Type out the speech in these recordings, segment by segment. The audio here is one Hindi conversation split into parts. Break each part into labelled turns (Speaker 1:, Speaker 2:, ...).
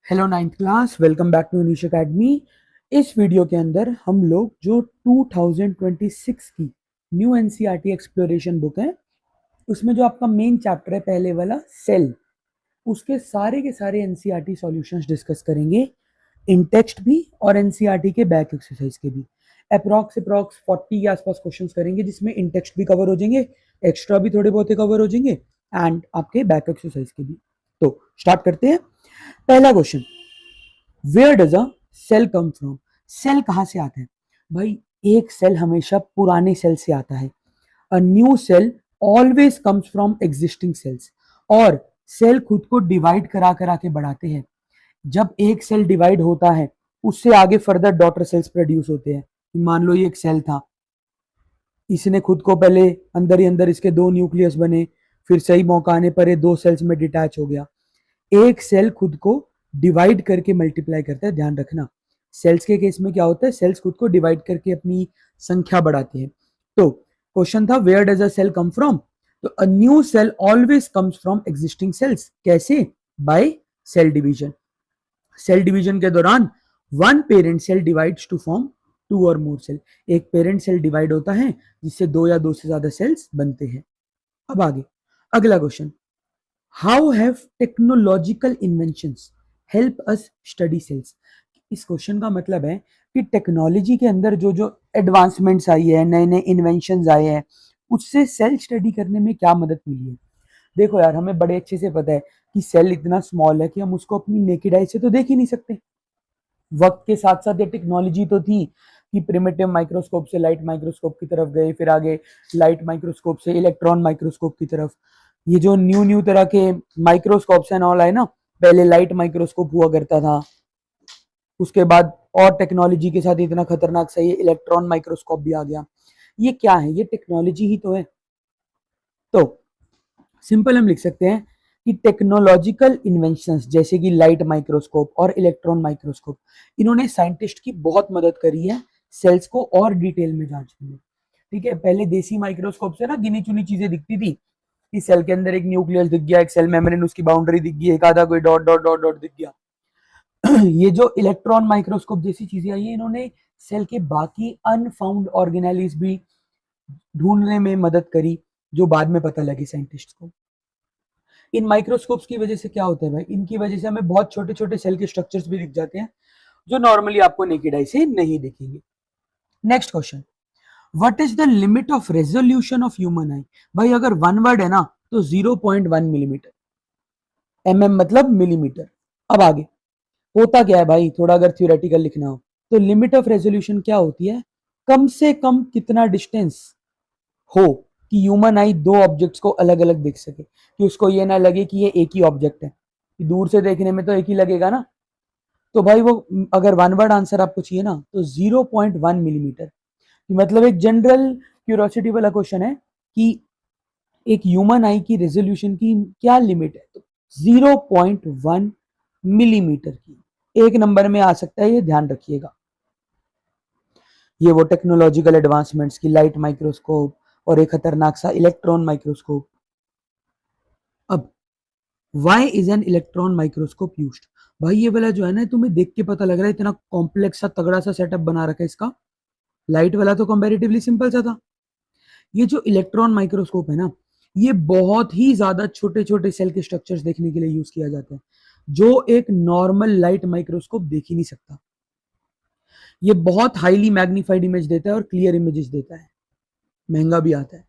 Speaker 1: Hello ninth class, welcome back to Anish Academy. इस वीडियो के अंदर हम लोग जो 2026 की न्यू एनसीईआरटी एक्सप्लोरेशन बुक है उसमें जो आपका मेन चैप्टर है पहले वाला सेल, उसके सारे के सारे एनसीईआरटी सॉल्यूशंस डिस्कस करेंगे, इन टेक्स्ट भी और एनसीईआरटी के बैक एक्सरसाइज के भी। अप्रॉक्स 40 के आसपास क्वेश्चंस करेंगे जिसमें इन टेक्स्ट भी कवर हो जाएंगे, एक्स्ट्रा भी थोड़े बहुत कवर हो जाएंगे एंड आपके बैक एक्सरसाइज के भी। तो स्टार्ट करते हैं। पहला question, where does a cell come from? Cell कहां से आता है भाई? एक सेल हमेशा पुराने सेल से आता है। A new cell always comes from existing cells. और सेल खुद को डिवाइड करा करा के बढ़ाते हैं। जब एक सेल डिवाइड होता है उससे आगे फर्दर डॉटर सेल्स प्रोड्यूस होते हैं। मान लो ये एक सेल था, इसने खुद को पहले अंदर ही अंदर इसके दो न्यूक्लियस बने, फिर सही मौका आने पर ये दो सेल्स में डिटैच हो गया। एक सेल खुद को डिवाइड करके मल्टीप्लाई करता है, ध्यान रखना। सेल्स के केस में क्या होता है, सेल्स खुद को डिवाइड करके अपनी संख्या बढ़ाते हैं। तो क्वेश्चन था where does a cell come from? तो a new cell always comes from existing cells. कैसे? By cell division. Cell division के दौरान one parent cell divides to form two और मोर सेल। एक पेरेंट सेल डिवाइड होता है जिससे दो या दो से ज्यादा सेल्स बनते हैं। अब आगे अगला question, how have technological inventions help us study cells? इस क्वेश्चन का मतलब है कि टेक्नोलॉजी के अंदर जो जो एडवांसमेंट्स आई है, नए नए इन्वेंशंस आए हैं, उससे सेल स्टडी करने में क्या मदद मिली है। देखो यार, हमें बड़े अच्छे से पता है कि सेल इतना स्मॉल है कि हम उसको अपनी नेकेड आई से तो देख ही नहीं सकते। वक्त के साथ साथ ये टेक्नोलॉजी तो थी कि प्रिमिटिव माइक्रोस्कोप से लाइट माइक्रोस्कोप की तरफ गए, फिर आगे लाइट माइक्रोस्कोप से इलेक्ट्रॉन माइक्रोस्कोप की तरफ। ये जो न्यू न्यू तरह के माइक्रोस्कोप्स एंड ऑल आए ना, पहले लाइट माइक्रोस्कोप हुआ करता था, उसके बाद और टेक्नोलॉजी के साथ इतना खतरनाक सा ये इलेक्ट्रॉन माइक्रोस्कोप भी आ गया। ये क्या है? ये टेक्नोलॉजी ही तो है। तो सिंपल हम लिख सकते हैं कि टेक्नोलॉजिकल इन्वेंशंस जैसे कि लाइट माइक्रोस्कोप और इलेक्ट्रॉन माइक्रोस्कोप, इन्होंने साइंटिस्ट की बहुत मदद करी है सेल्स को और डिटेल में जांचने में। ठीक है, पहले देसी माइक्रोस्कोप से ना गिनी चुनी चीजें दिखती थी कि सेल के अंदर एक न्यूक्लियस दिख गया, एक सेल मेम्ब्रेन उसकी बाउंड्री दिख गई, एक आधा कोई डॉट डॉट डॉट डॉट दिख गया। ये जो इलेक्ट्रॉन माइक्रोस्कोप जैसी चीजें आई है, इन्होंने सेल के बाकी अनफाउंड ऑर्गेनेलिस भी ढूंढने में मदद करी, जो बाद में पता लगी साइंटिस्ट को। इन माइक्रोस्कोप्स की वजह से क्या होता है भाई, इनकी वजह से हमें बहुत छोटे छोटे सेल के स्ट्रक्चर्स भी दिख जाते हैं जो नॉर्मली आपको नेकेड आई से नहीं दिखेंगे। Next question, what is the limit of resolution of human आई? भाई अगर वन वर्ड है ना तो 0.1 मिलीमीटर, मतलब मिलीमीटर। अब आगे होता क्या है भाई, थोड़ा अगर थ्योरेटिकल लिखना हो तो लिमिट ऑफ रेजोल्यूशन क्या होती है? कम से कम कितना डिस्टेंस हो कि ह्यूमन आई दो ऑब्जेक्ट्स को अलग अलग देख सके, कि उसको ये ना लगे कि ये एक ही ऑब्जेक्ट है, कि दूर से देखने में तो एक ही लगेगा ना। तो भाई वो अगर वन वर्ड आंसर आपको चाहिए ना तो 0.1 मिलीमीटर। मतलब एक जनरल क्यूरोसिटी वाला क्वेश्चन है कि एक ह्यूमन आई की रेजोल्यूशन की क्या लिमिट है, तो 0.1 मिलीमीटर की। एक नंबर में आ सकता है, ये ध्यान रखिएगा। ये वो टेक्नोलॉजिकल एडवांसमेंट्स की लाइट माइक्रोस्कोप और एक खतरनाक सा इलेक्ट्रॉन माइक्रोस्कोप। अब why is an electron microscope used? भाई ये वाला जो है ना, तुम्हें देख के पता लग रहा है इतना कॉम्प्लेक्स सा तगड़ा सा सेटअप बना रखा है इसका। लाइट वाला तो कंपैरेटिवली सिंपल सा था। ये जो इलेक्ट्रॉन माइक्रोस्कोप है ना, ये बहुत ही ज्यादा छोटे छोटे सेल के स्ट्रक्चर्स देखने के लिए यूज किया जाता है, जो एक नॉर्मल लाइट माइक्रोस्कोप देख ही नहीं सकता। ये बहुत हाईली मैग्नीफाइड इमेज देता है और क्लियर इमेजेस देता है, महंगा भी आता है।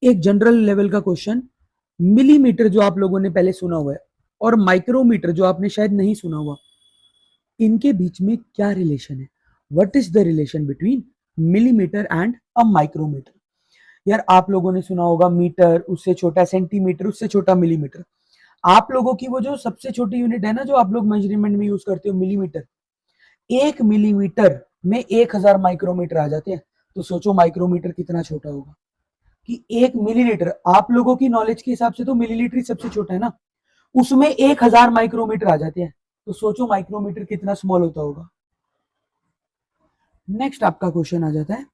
Speaker 1: एक जनरल लेवल का क्वेश्चन, मिलीमीटर जो आप लोगों ने पहले सुना हुआ है और माइक्रोमीटर जो आपने शायद नहीं सुना हुआ, इनके बीच में क्या रिलेशन है? What is the relation between millimetre and a micrometre? यार आप लोगों ने सुना होगा मीटर, उससे छोटा सेंटीमीटर, उससे छोटा मिलीमीटर। आप लोगों की वो जो सबसे छोटी यूनिट है ना जो आप लोग मेजरमेंट में यूज करते हो, मिलीमीटर। एक मिलीमीटर में 1000 माइक्रोमीटर आ जाते हैं। तो सोचो माइक्रोमीटर कितना छोटा होगा। कि एक मिलीलीटर, आप लोगों की नॉलेज के हिसाब से तो मिलीलीटर ही सबसे छोटा है ना, उसमें 1000 माइक्रोमीटर आ जाते हैं। तो सोचो माइक्रोमीटर कितना स्मॉल होता होगा। नेक्स्ट आपका क्वेश्चन आ जाता है,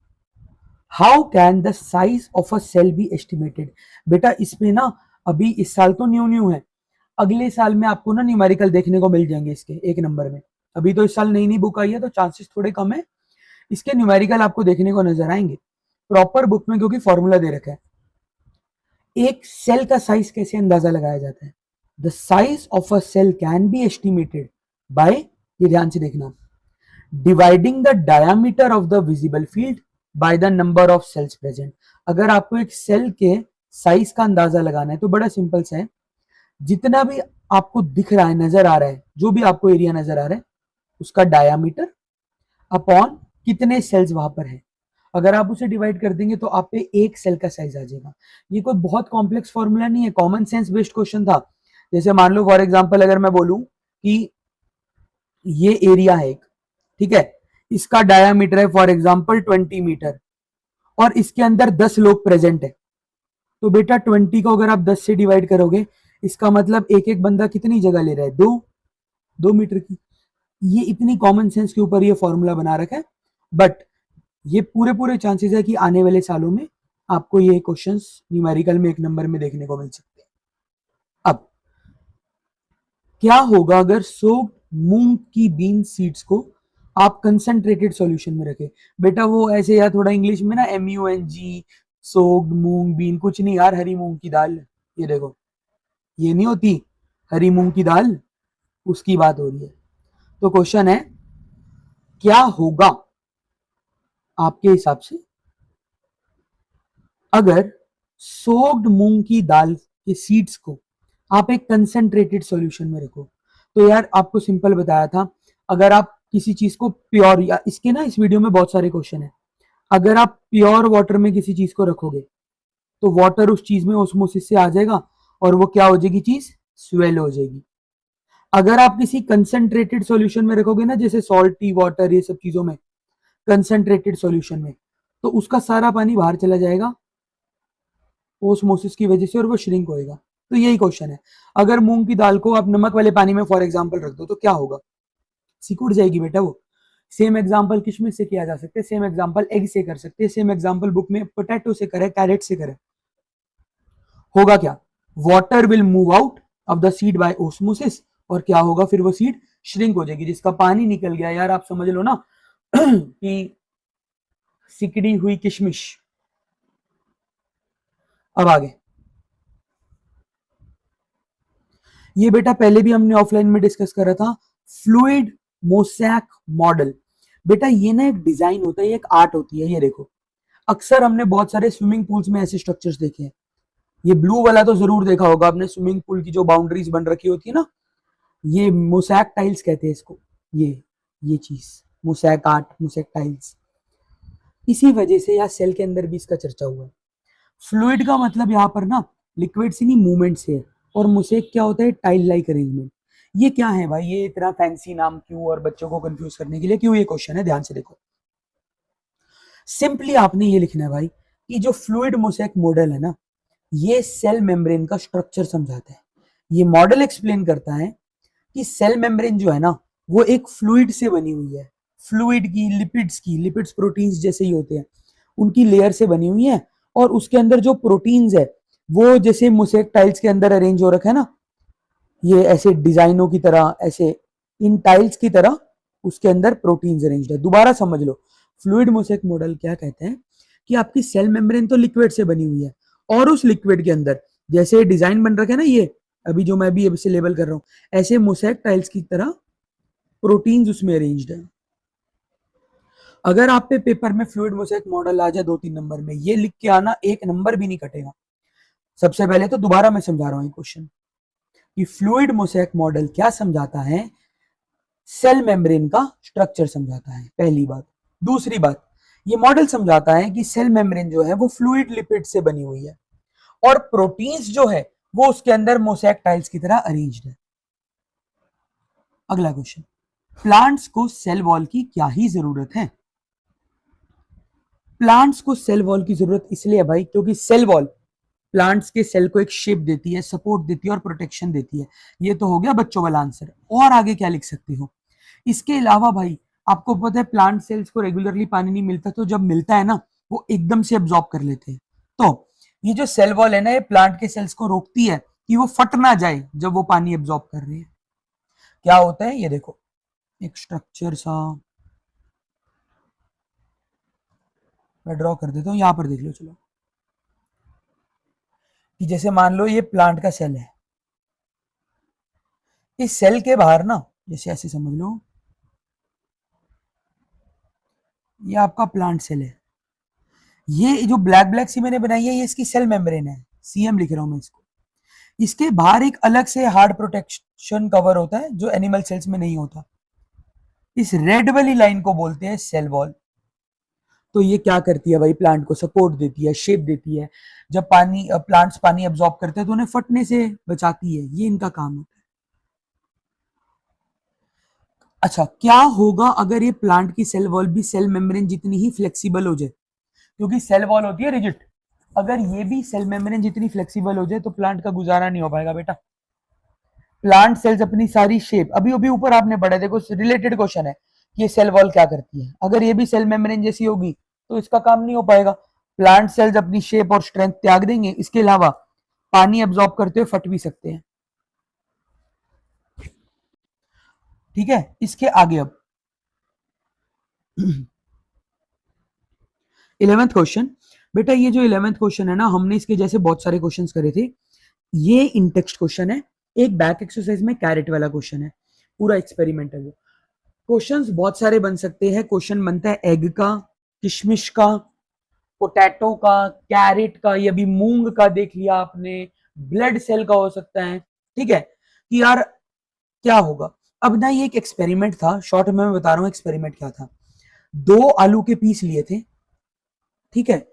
Speaker 1: how can the size of a cell be estimated? बेटा इसमें ना अभी इस साल तो न्यू न्यू है, अगले साल में आपको ना न्यूमेरिकल देखने को मिल जाएंगे इसके 1 नंबर में। अभी तो इस साल नई नई बुक आई है तो चांसेस थोड़े कम है, इसके न्यूमेरिकल आपको देखने को नजर आएंगे प्रॉपर बुक में, क्योंकि फॉर्मूला दे रखा है। एक सेल का साइज कैसे अंदाजा लगाया जाता है? The size of a cell can be estimated by, ये ध्यान से देखना, dividing the diameter of the visible field by the number of cells present. अगर आपको एक सेल के साइज का अंदाजा लगाना है तो बड़ा सिंपल सा है, जितना भी आपको दिख रहा है, नजर आ रहा है, जो भी आपको एरिया नजर आ रहा है, उसका डायमीटर अपॉन कितने सेल्स वहां पर है, अगर आप उसे डिवाइड कर देंगे तो आप पे एक सेल का साइज आ जाएगा। ये कोई बहुत कॉम्प्लेक्स फॉर्मूला नहीं है, कॉमन सेंस बेस्ड क्वेश्चन था। जैसे मान लो फॉर एग्जांपल अगर मैं बोलूं कि ये एरिया है एक, ठीक है, इसका डायामीटर है फॉर एग्जांपल 20 मीटर और इसके अंदर 10 लोग प्रेजेंट है, तो बेटा 20 को अगर आप 10 से डिवाइड करोगे, इसका मतलब एक एक बंदा कितनी जगह ले रहा है, 2 मीटर की। ये इतनी कॉमन सेंस के ऊपर ये फॉर्मूला बना रखा है, बट ये पूरे पूरे चांसेस है कि आने वाले सालों में आपको ये क्वेश्चंस न्यूमेरिकल में 1 नंबर में देखने को मिल सकते हैं। अब क्या होगा अगर सोक्ड मूंग की बीन सीड्स को आप कंसंट्रेटेड सॉल्यूशन में रखें? बेटा वो ऐसे यार थोड़ा इंग्लिश में ना MUNG, सोक्ड मूंग बीन, कुछ नहीं यार, हरी मूंग की दाल, ये देखो, ये नहीं होती हरी मूंग की दाल, उसकी बात हो रही है। तो क्वेश्चन है क्या होगा आपके हिसाब से अगर सोक्ड मूंग की दाल के सीड्स को आप एक कंसंट्रेटेड सॉल्यूशन में रखो? तो यार आपको सिंपल बताया था, अगर आप किसी चीज को प्योर, या इसके ना इस वीडियो में बहुत सारे क्वेश्चन है, अगर आप प्योर वाटर में किसी चीज को रखोगे तो वाटर उस चीज में ऑस्मोसिस से आ जाएगा और वो क्या हो जाएगी, चीज स्वेल हो जाएगी। अगर आप किसी कंसंट्रेटेड सॉल्यूशन में रखोगे ना, जैसे सॉल्टी वाटर, ये सब चीजों में कंसंट्रेटेड सॉल्यूशन में, तो उसका सारा पानी बाहर चला जाएगा ओस्मोसिस की वजह से और वो श्रिंक होएगा। तो यही क्वेश्चन है, अगर मूंग की दाल को आप नमक वाले पानी में फॉर एग्जांपल रख दो तो क्या होगा, सिकुड़ जाएगी बेटा वो। सेम एग्जांपल किशमिश से किया जा सकता है, सेम एग्जांपल एग से कर सकते हैं, सेम एग्जांपल बुक में पोटैटो से करे, कैरेट से करे। होगा क्या, water will move out of the seed bye osmosis, और क्या होगा फिर, वो सीड श्रिंक हो जाएगी, जिसका पानी निकल गया, यार आप समझ लो ना कि सिकड़ी हुई किशमिश। अब आगे, ये बेटा पहले भी हमने ऑफलाइन में डिस्कस करा था, फ्लूइड मोसैक मॉडल। बेटा ये ना एक डिजाइन होता है, एक आर्ट होती है, ये देखो, अक्सर हमने बहुत सारे स्विमिंग पूल्स में ऐसे स्ट्रक्चर्स देखे हैं। ये ब्लू वाला तो जरूर देखा होगा आपने, स्विमिंग पूल की जो बाउंड्रीज बन रखी होती है ना, ये मोसैक टाइल्स कहते हैं इसको, ये चीज मोसैक आर्ट, मोसैक टाइल्स। इसी वजह से यहाँ सेल के अंदर भी इसका चर्चा हुआ है। फ्लूइड का मतलब यहाँ पर ना लिक्विड से नहीं, मूवमेंट से है, और मोसैक क्या होता है, टाइल लाइक अरेंजमेंट। ये क्या है भाई, ये इतना फैंसी नाम क्यों, और बच्चों को कंफ्यूज करने के लिए क्यों, ये क्वेश्चन है, ध्यान से देखो। सिंपली आपने ये लिखना है भाई कि जो फ्लूइड मोसैक मॉडल है ना, ये सेल मेम्ब्रेन का स्ट्रक्चर समझाता है। ये मॉडल एक्सप्लेन करता है कि सेल मेम्ब्रेन जो है ना, वो एक फ्लूइड से बनी हुई है, फ्लूइड की, लिपिड्स प्रोटीन्स जैसे ही होते हैं, उनकी लेयर से बनी हुई है, और उसके अंदर जो प्रोटीन्स है वो जैसे मोसैक टाइल्स के अंदर अरेंज हो रखा है ना, ये ऐसे डिजाइनों की तरह, ऐसे इन टाइल्स की तरह उसके अंदर प्रोटीन्स अरेंज्ड है। दोबारा समझ लो, फ्लूइड मोसैक मॉडल क्या कहते हैं कि आपकी सेल मेम्ब्रेन तो लिक्विड से बनी हुई है, और उस लिक्विड के अंदर जैसे डिजाइन बन रखा है ना, ये अभी जो मैं भी अभी से लेबल कर रहा हूं, ऐसे मोसैक टाइल्स की तरह प्रोटीन्स उसमें अरेंज्ड है। अगर आप पे पेपर में फ्लूइड मोसैक मॉडल आ जाए 2-3 नंबर में, ये लिख के आना, 1 नंबर भी नहीं कटेगा। सबसे पहले तो दोबारा मैं समझा रहा हूं क्वेश्चन कि फ्लूइड मोसैक मॉडल क्या समझाता है, सेल मेम्ब्रेन का स्ट्रक्चर समझाता है, पहली बात। दूसरी बात, ये मॉडल समझाता है कि सेल मेम्ब्रेन जो है वो फ्लूइड लिपिड से बनी हुई है, और प्रोटीन्स जो है वो उसके अंदर मोसैक टाइल्स की तरह अरेंज्ड है। अगला क्वेश्चन, प्लांट्स को सेल वॉल की क्या ही जरूरत है? प्लांट्स को सेल वॉल की जरूरत इसलिए है भाई क्योंकि सेल वॉल प्लांट्स के सेल को एक शेप देती है, सपोर्ट देती है और प्रोटेक्शन देती है। ये तो हो गया बच्चों वाला आंसर। और आगे क्या लिख सकती हो इसके अलावा? भाई आपको पता है प्लांट सेल्स को रेगुलरली पानी नहीं मिलता, तो जब मिलता है ना वो एकदम से एब्जॉर्ब कर लेते हैं। तो ये जो सेल वॉल है ना, ये प्लांट के सेल्स को रोकती है कि वो फट ना जाए जब वो पानी एब्जॉर्ब कर रही है। क्या होता है ये देखो, एक स्ट्रक्चर सा मैं ड्रॉ कर देता हूं, यहां पर देख लो। चलो कि जैसे मान लो ये प्लांट का सेल है, इस सेल के बाहर ना, जैसे ऐसे समझ लो ये आपका प्लांट सेल है, ये जो ब्लैक ब्लैक सी मैंने बनाई है ये इसकी सेल मेम्ब्रेन है, सीएम लिख रहा हूं मैं इसको। इसके बाहर एक अलग से हार्ड प्रोटेक्शन कवर होता है जो एनिमल सेल्स में नहीं होता। इस रेड वाली लाइन को बोलते हैं सेल वॉल। तो ये क्या करती है भाई, प्लांट को सपोर्ट देती है, शेप देती है। जब पानी प्लांट्स पानी एब्जॉर्ब करते हैं तो उन्हें फटने से बचाती है, ये इनका काम होता है। अच्छा, क्या होगा अगर ये प्लांट की सेल वॉल भी सेल मेम्ब्रेन जितनी ही फ्लेक्सिबल हो जाए, क्योंकि सेल वॉल होती है रिजिड। अगर ये भी सेल मेम्ब्रेन जितनी फ्लेक्सिबल हो जाए तो प्लांट का गुजारा नहीं हो पाएगा बेटा। प्लांट सेल्स अपनी सारी शेप, अभी अभी ऊपर आपने पढ़ा, देखो रिलेटेड क्वेश्चन है कि ये सेल वॉल क्या करती है। अगर ये भी सेल मेम्ब्रेन जैसी होगी तो इसका काम नहीं हो पाएगा। प्लांट सेल्स अपनी शेप और स्ट्रेंथ त्याग देंगे, इसके अलावा पानी एब्जॉर्ब करते हुए फट भी सकते हैं। ठीक है, इसके आगे अब 11th क्वेश्चन। बेटा ये जो 11th क्वेश्चन है ना, हमने इसके जैसे बहुत सारे क्वेश्चंस करे थे। ये इन टेक्स्ट क्वेश्चन है, एक बैक एक्सरसाइज में कैरेट वाला क्वेश्चन है, पूरा एक्सपेरिमेंट है वो। क्वेश्चंस बहुत सारे बन सकते हैं। क्वेश्चन बनता है एग का, किशमिश का, पोटैटो का, कैरेट का, ये अभी मूंग का देख लिया आपने, ब्लड सेल का हो सकता है। ठीक है कि यार क्या होगा। अब ना ये एक एक्सपेरिमेंट था, शॉर्ट में मैं बता रहा हूँ एक्सपेरिमेंट क्या था। 2 आलू के पीस लिए थे, ठीक है,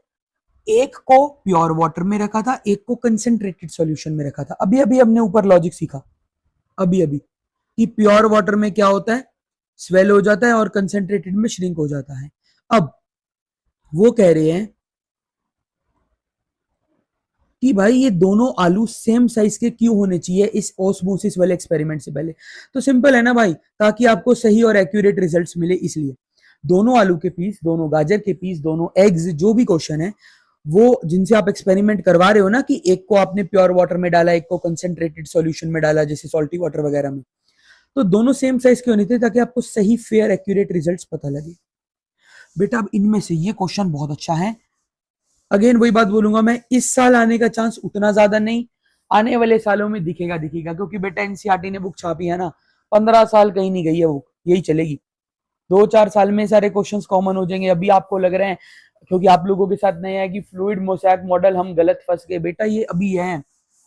Speaker 1: एक को प्योर वाटर में रखा था, एक को कंसेंट्रेटेड सॉल्यूशन में रखा था। अभी अभी हमने ऊपर लॉजिक सीखा, अभी अभी, कि प्योर वाटर में क्या होता है, स्वेल हो जाता है, और कंसेंट्रेटेड में श्रिंक हो जाता है। अब वो कह रहे हैं कि भाई ये दोनों आलू सेम साइज के क्यों होने चाहिए इस ओस्मोसिस वाले एक्सपेरिमेंट से पहले। तो सिंपल है ना भाई, ताकि आपको सही और एक्यूरेट रिजल्ट्स मिले, इसलिए दोनों आलू के पीस, दोनों गाजर के पीस, दोनों एग्स, जो भी क्वेश्चन है वो जिनसे आप एक्सपेरिमेंट करवा रहे हो ना, कि एक को आपने प्योर वाटर में डाला, एक को कंसेंट्रेटेड सॉल्यूशन में डाला जैसे सॉल्टी वाटर वगैरह में, तो दोनों सेम साइज के होने थे ताकि आपको सही फेयर एक्यूरेट रिजल्ट्स पता लगे। बेटा अब इनमें से ये क्वेश्चन बहुत अच्छा है। अगेन वही बात बोलूंगा मैं, इस साल आने का चांस उतना ज्यादा नहीं, आने वाले सालों में दिखेगा दिखेगा, क्योंकि बेटा एनसीईआरटी ने बुक छापी है ना, 15 साल कहीं नहीं गई है बुक, यही चलेगी। 2-4 साल में सारे क्वेश्चंस कॉमन हो जाएंगे। अभी आपको लग रहे हैं क्योंकि आप लोगों के साथ नया है कि फ्लूइड मोसैक मॉडल हम गलत फंस गए, बेटा ये अभी है।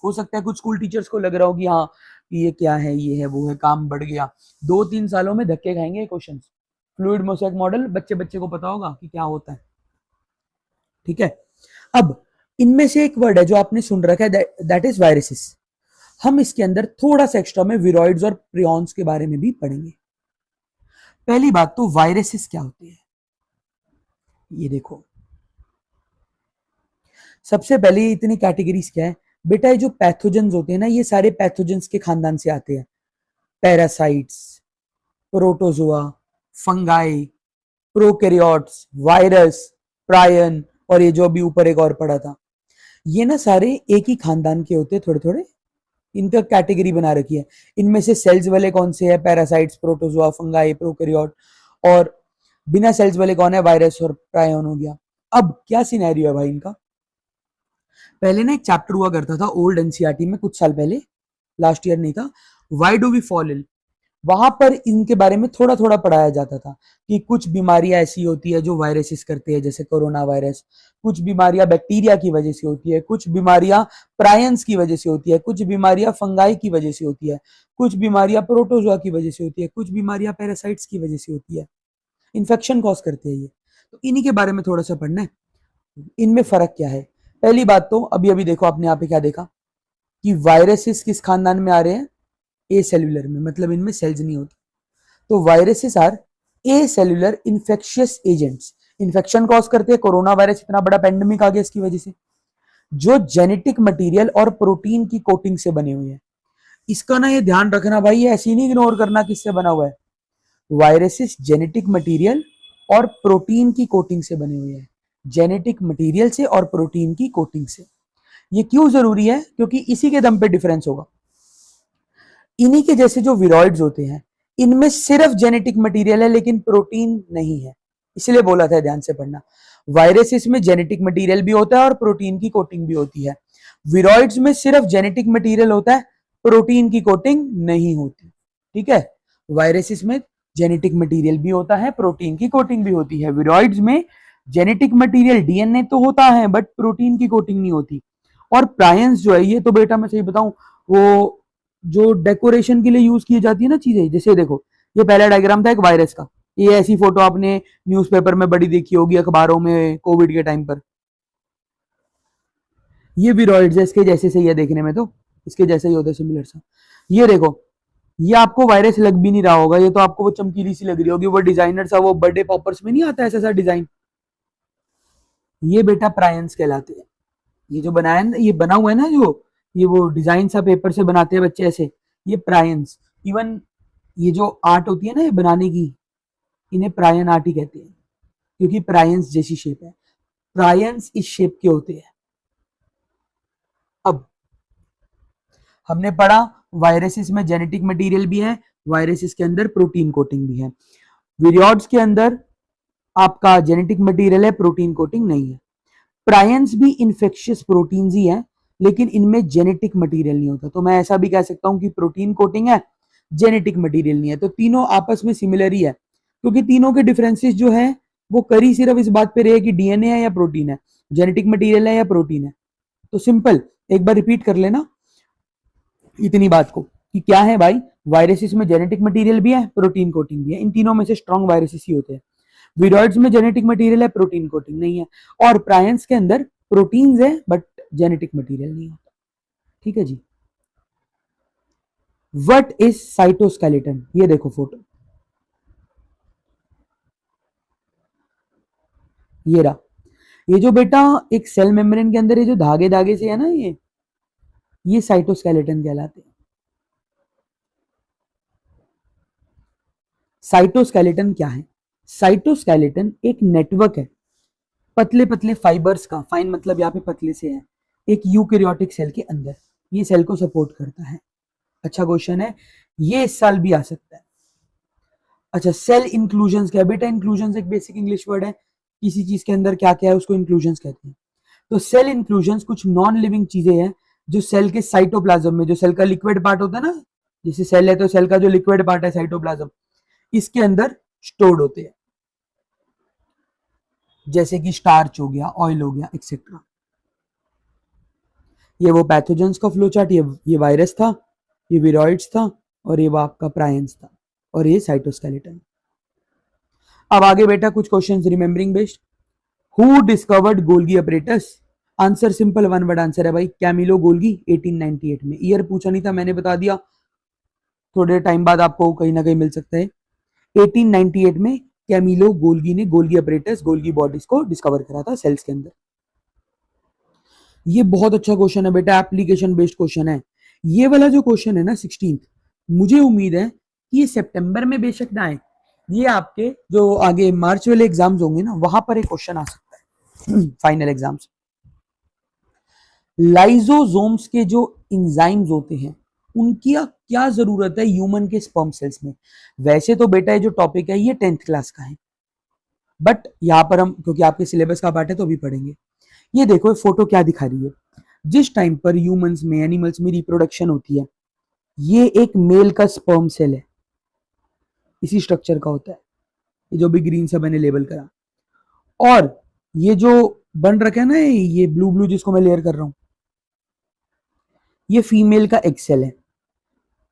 Speaker 1: हो सकता है कुछ स्कूल टीचर्स को लग रहा हो कि हाँ ये क्या है, ये है, वो है, काम बढ़ गया। 2-3 सालों में धक्के खाएंगे क्वेश्चन। फ्लूइड मोसैक मॉडल बच्चे बच्चे को पता होगा कि क्या होता है। ठीक है, अब इनमें से एक वर्ड है जो आपने सुन रखा है, दैट इज वायरसेस। हम इसके अंदर थोड़ा सा एक्स्ट्रा में विरोइड्स और प्रियॉन्स के बारे में भी पढ़ेंगे। पहली बात तो वायरसेस क्या होते हैं, ये देखो। सबसे पहले इतनी कैटेगरीज क्या है बेटा, ये जो पैथोजेंस होते हैं ना, ये सारे पैथोजेंस के खानदान से आते हैं। Parasites, protozoa, fungi, prokaryotes, virus, prion, और ये जो अभी ऊपर एक और पड़ा था, ये ना सारे एक ही खानदान के होते हैं थोड़े थोड़े। इनका कैटेगरी बना रखी है। इनमें से सेल्स वाले कौन से हैं, पैरासाइट्स, प्रोटोजोआ, फंगाई, प्रोकैरियोट, और बिना सेल्स वाले कौन है, वायरस और प्रायन हो गया। अब क्या सिनेरियो है भाई इनका। पहले ना एक चैप्टर हुआ करता था ओल्ड एनसीईआरटी में, कुछ साल पहले, लास्ट ईयर नहीं था, why do we fall ill. वहां पर इनके बारे में थोड़ा थोड़ा पढ़ाया जाता था कि कुछ बीमारियां ऐसी होती है जो वायरसेस करते हैं, जैसे कोरोना वायरस। कुछ बीमारियां बैक्टीरिया की वजह से होती है, कुछ बीमारियां प्रायंस की वजह से होती है, कुछ बीमारियां फंगाई की वजह से होती है, कुछ बीमारियां प्रोटोजोआ की वजह से होती है, कुछ बीमारियां पैरासाइट्स की वजह से होती है। इन्फेक्शन कॉज करते हैं ये। तो इन्हीं के बारे में थोड़ा सा पढ़ना है, इनमें फर्क क्या है। पहली बात तो अभी अभी देखो आपने यहाँ पे क्या देखा कि वायरसेस किस खानदान में आ रहे हैं, ए सेल्यूलर में, मतलब इनमें सेल्स नहीं होते। तो viruses are acellular infectious agents, infection cause करते हैं। कोरोना वायरस इतना बड़ा पेंडेमिक आ गया इसकी वजह से, जो जेनेटिक मटेरियल और प्रोटीन की कोटिंग से बने हुए हैं। इसका ना ये ध्यान रखना भाई, ये ऐसे नहीं इग्नोर करना किससे बना हुआ है। वायरसेस जेनेटिक मटेरियल और प्रोटीन की कोटिंग से बने हुए हैं, जेनेटिक मटेरियल से और प्रोटीन की कोटिंग से। ये क्यों जरूरी है? क्योंकि इसी के दम पे डिफरेंस होगा। इन्हीं के जैसे जो विरॉइड्स होते हैं, इनमें सिर्फ जेनेटिक मटेरियल है लेकिन प्रोटीन नहीं है, इसलिए बोला था ध्यान से पढ़ना। वायरसेस में जेनेटिक मटेरियल भी होता है और प्रोटीन की कोटिंग भी होती है। विरॉइड्स में सिर्फ जेनेटिक मटेरियल होता है, प्रोटीन की कोटिंग नहीं होती। ठीक है, वायरसेस में जेनेटिक मटेरियल भी होता है, प्रोटीन की कोटिंग भी होती है। विरॉइड्स में जेनेटिक मटेरियल डीएनए तो होता है बट प्रोटीन की कोटिंग नहीं होती। और प्रायंस जो है, ये तो बेटा मैं सही बताऊं, वो जो डेकोरेशन के लिए यूज की जाती है ना चीजें, जैसे देखो ये पहला डायग्राम था एक वायरस का, ये ऐसी फोटो आपने न्यूज़पेपर में बड़ी देखी होगी, अखबारों में, कोविड के टाइम पर। ये विरॉइड्स है, इसके जैसे सही है देखने में, तो इसके जैसे ही होता है, सिमिलर सा। ये देखो, ये आपको वायरस लग भी नहीं रहा होगा, ये तो आपको वो चमकीली सी लग रही होगी, वो डिजाइनर सा, वो बर्थडे पॉपर्स में नहीं आता ऐसा सा डिजाइन, ये बेटा प्रायंस कहलाते हैं। ये जो बनाया ना, ये बना हुआ है ना, जो ये वो डिजाइन सा पेपर से बनाते हैं बच्चे ऐसे, ये प्रायंस। इवन ये जो आर्ट होती है ना ये बनाने की, इन्हें प्रायन आर्ट ही कहते हैं, क्योंकि प्रायंस जैसी शेप है। प्रायंस इस शेप के होते हैं। अब हमने पढ़ा वायरसेस में जेनेटिक मटेरियल भी है, वायरसेस के अंदर प्रोटीन कोटिंग भी है। विरियोड्स के अंदर आपका जेनेटिक मटेरियल है, प्रोटीन कोटिंग नहीं है। प्रायंस भी इन्फेक्शियस प्रोटीन्स ही है, लेकिन इनमें जेनेटिक मटेरियल नहीं होता। तो मैं ऐसा भी कह सकता हूं कि प्रोटीन कोटिंग है, जेनेटिक मटेरियल नहीं है। तो तीनों आपस में सिमिलर ही है, क्योंकि तीनों के डिफरेंसेस जो है वो करी सिर्फ इस बात पे रहे कि डीएनए है या प्रोटीन है, जेनेटिक मटेरियल है या प्रोटीन है। तो सिंपल, एक बार रिपीट कर लेना इतनी बात को कि क्या है भाई, वायरसेस में जेनेटिक मटेरियल भी है, प्रोटीन कोटिंग भी है। इन तीनों में से स्ट्रॉन्ग वायरसेस ही होते हैं। विरॉइड्स में जेनेटिक मटेरियल है, प्रोटीन कोटिंग नहीं है। और प्रायंस के अंदर प्रोटीन्स है बट जेनेटिक मटेरियल नहीं होता। ठीक है जी। What is cytoskeleton? ये देखो फोटो, ये रहा। ये जो बेटा एक सेल मेम्ब्रेन के अंदर ये जो धागे धागे से है ना, ये साइटोस्केलेटन कहलाते हैं। साइटोस्केलेटन क्या है? साइटोस्केलेटन एक नेटवर्क है पतले पतले फाइबर्स का, फाइन मतलब यहाँ पे पतले से है, एक यूकैरियोटिक सेल के अंदर, ये सेल को सपोर्ट करता है। अच्छा क्वेश्चन है, ये इस साल भी आ सकता है। अच्छा, सेल इंक्लूजन क्या है बेटा? इंक्लूजन एक बेसिक इंग्लिश वर्ड है, किसी चीज के अंदर क्या क्या है उसको इंक्लूजन कहते हैं। तो सेल इंक्लूजन कुछ नॉन लिविंग चीजें हैं जो सेल के साइटोप्लाज्म में, जो सेल का लिक्विड पार्ट होता है ना, जैसे सेल है तो सेल का जो लिक्विड पार्ट है साइटोप्लाज्म, इसके अंदर स्टोर्ड होते हैं, जैसे कि स्टार्च हो गया, ऑयल हो गया, एक्सेट्रा। ये वो पैथोजेंस का फ्लो चार्ट, ये वायरस था, ये विरॉइड्स था, और ये वो आपका प्रायंस था, और ये साइटोस्केलेटन। अब आगे बेटा कुछ questions remembering based. Who discovered Golgi apparatus? Answer simple, one word answer है भाई, कैमिलो गोल्गी, 1898 में। ईयर पूछा नहीं था, मैंने बता दिया, थोड़े टाइम बाद आपको कहीं ना कहीं मिल सकता है। 1898 में कैमिलो गोल्गी ने गोल्गी अपरेटस, गोल्गी बॉडीज को डिस्कवर करा था सेल्स के अंदर। ये बहुत अच्छा क्वेश्चन है बेटा, एप्लीकेशन बेस्ड क्वेश्चन है। ये वाला जो क्वेश्चन है ना 16th, मुझे उम्मीद है कि ये सितंबर में बेशक ना आए, ये आपके जो आगे मार्च वाले एग्जाम्स होंगे ना, वहां पर एक क्वेश्चन आ सकता है फाइनल एग्जाम्स। लाइजोसोम्स के जो इंजाइम्स होते हैं उनकी क्या जरूरत है ह्यूमन के स्पर्म सेल्स में? वैसे तो बेटा ये जो टॉपिक है ये 10th क्लास का है, बट यहाँ पर हम क्योंकि आपके सिलेबस का पार्ट है तो अभी पढ़ेंगे। ये देखो फोटो क्या दिखा रही है। जिस टाइम पर ह्यूमंस में, एनिमल्स में रिप्रोडक्शन होती है, ये एक मेल का स्पर्म सेल है, इसी स्ट्रक्चर का होता है, ये जो भी ग्रीन से मैंने लेबल करा। और ये जो बन रखा है ना, ये ब्लू ब्लू जिसको मैं लेयर कर रहा हूं, ये फीमेल का एग सेल है।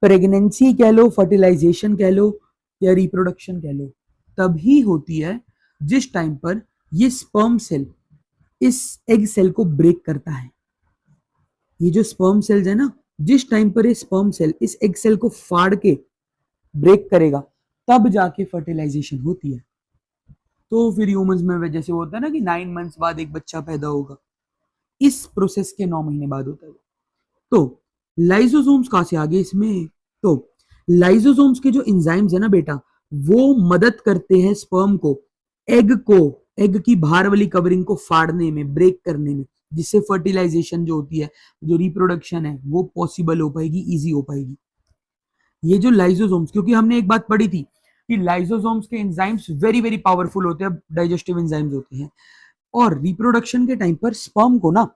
Speaker 1: प्रेगनेंसी कह लो, फर्टिलाइजेशन कह लो, या रिप्रोडक्शन कह लो, तभी होती है जिस टाइम पर ये स्पर्म सेल इस एग सेल को ब्रेक करता है। ये जो स्पर्म सेल्स है ना, जिस टाइम पर ये स्पर्म सेल इस एग सेल को फाड़ के ब्रेक करेगा, तब जाके फर्टिलाइजेशन होती है। तो फिर ह्यूमंस में जैसे होता है ना कि 9 मंथ्स बाद एक बच्चा पैदा होगा, इस प्रोसेस के 9 महीने बाद होता है। तो लाइसोसोम्स कहां से आगे इसमें? तो लाइसोसोम्स के जो एंजाइम्स है ना बेटा, वो मदद करते हैं स्पर्म को, एग की बाहर वाली कवरिंग को फाड़ने में, ब्रेक करने में, जिससे फर्टिलाइजेशन जो होती है, जो रिप्रोडक्शन है, वो पॉसिबल हो पाएगी, इजी हो पाएगी। ये जो लाइसोसोम्स, क्योंकि हमने एक बात पढ़ी थी कि लाइसोसोम्स के एंजाइम्स वेरी वेरी पावरफुल होते हैं, डाइजेस्टिव एंजाइम्स होते हैं, और रिप्रोडक्शन के टाइम पर स्पर्म को ना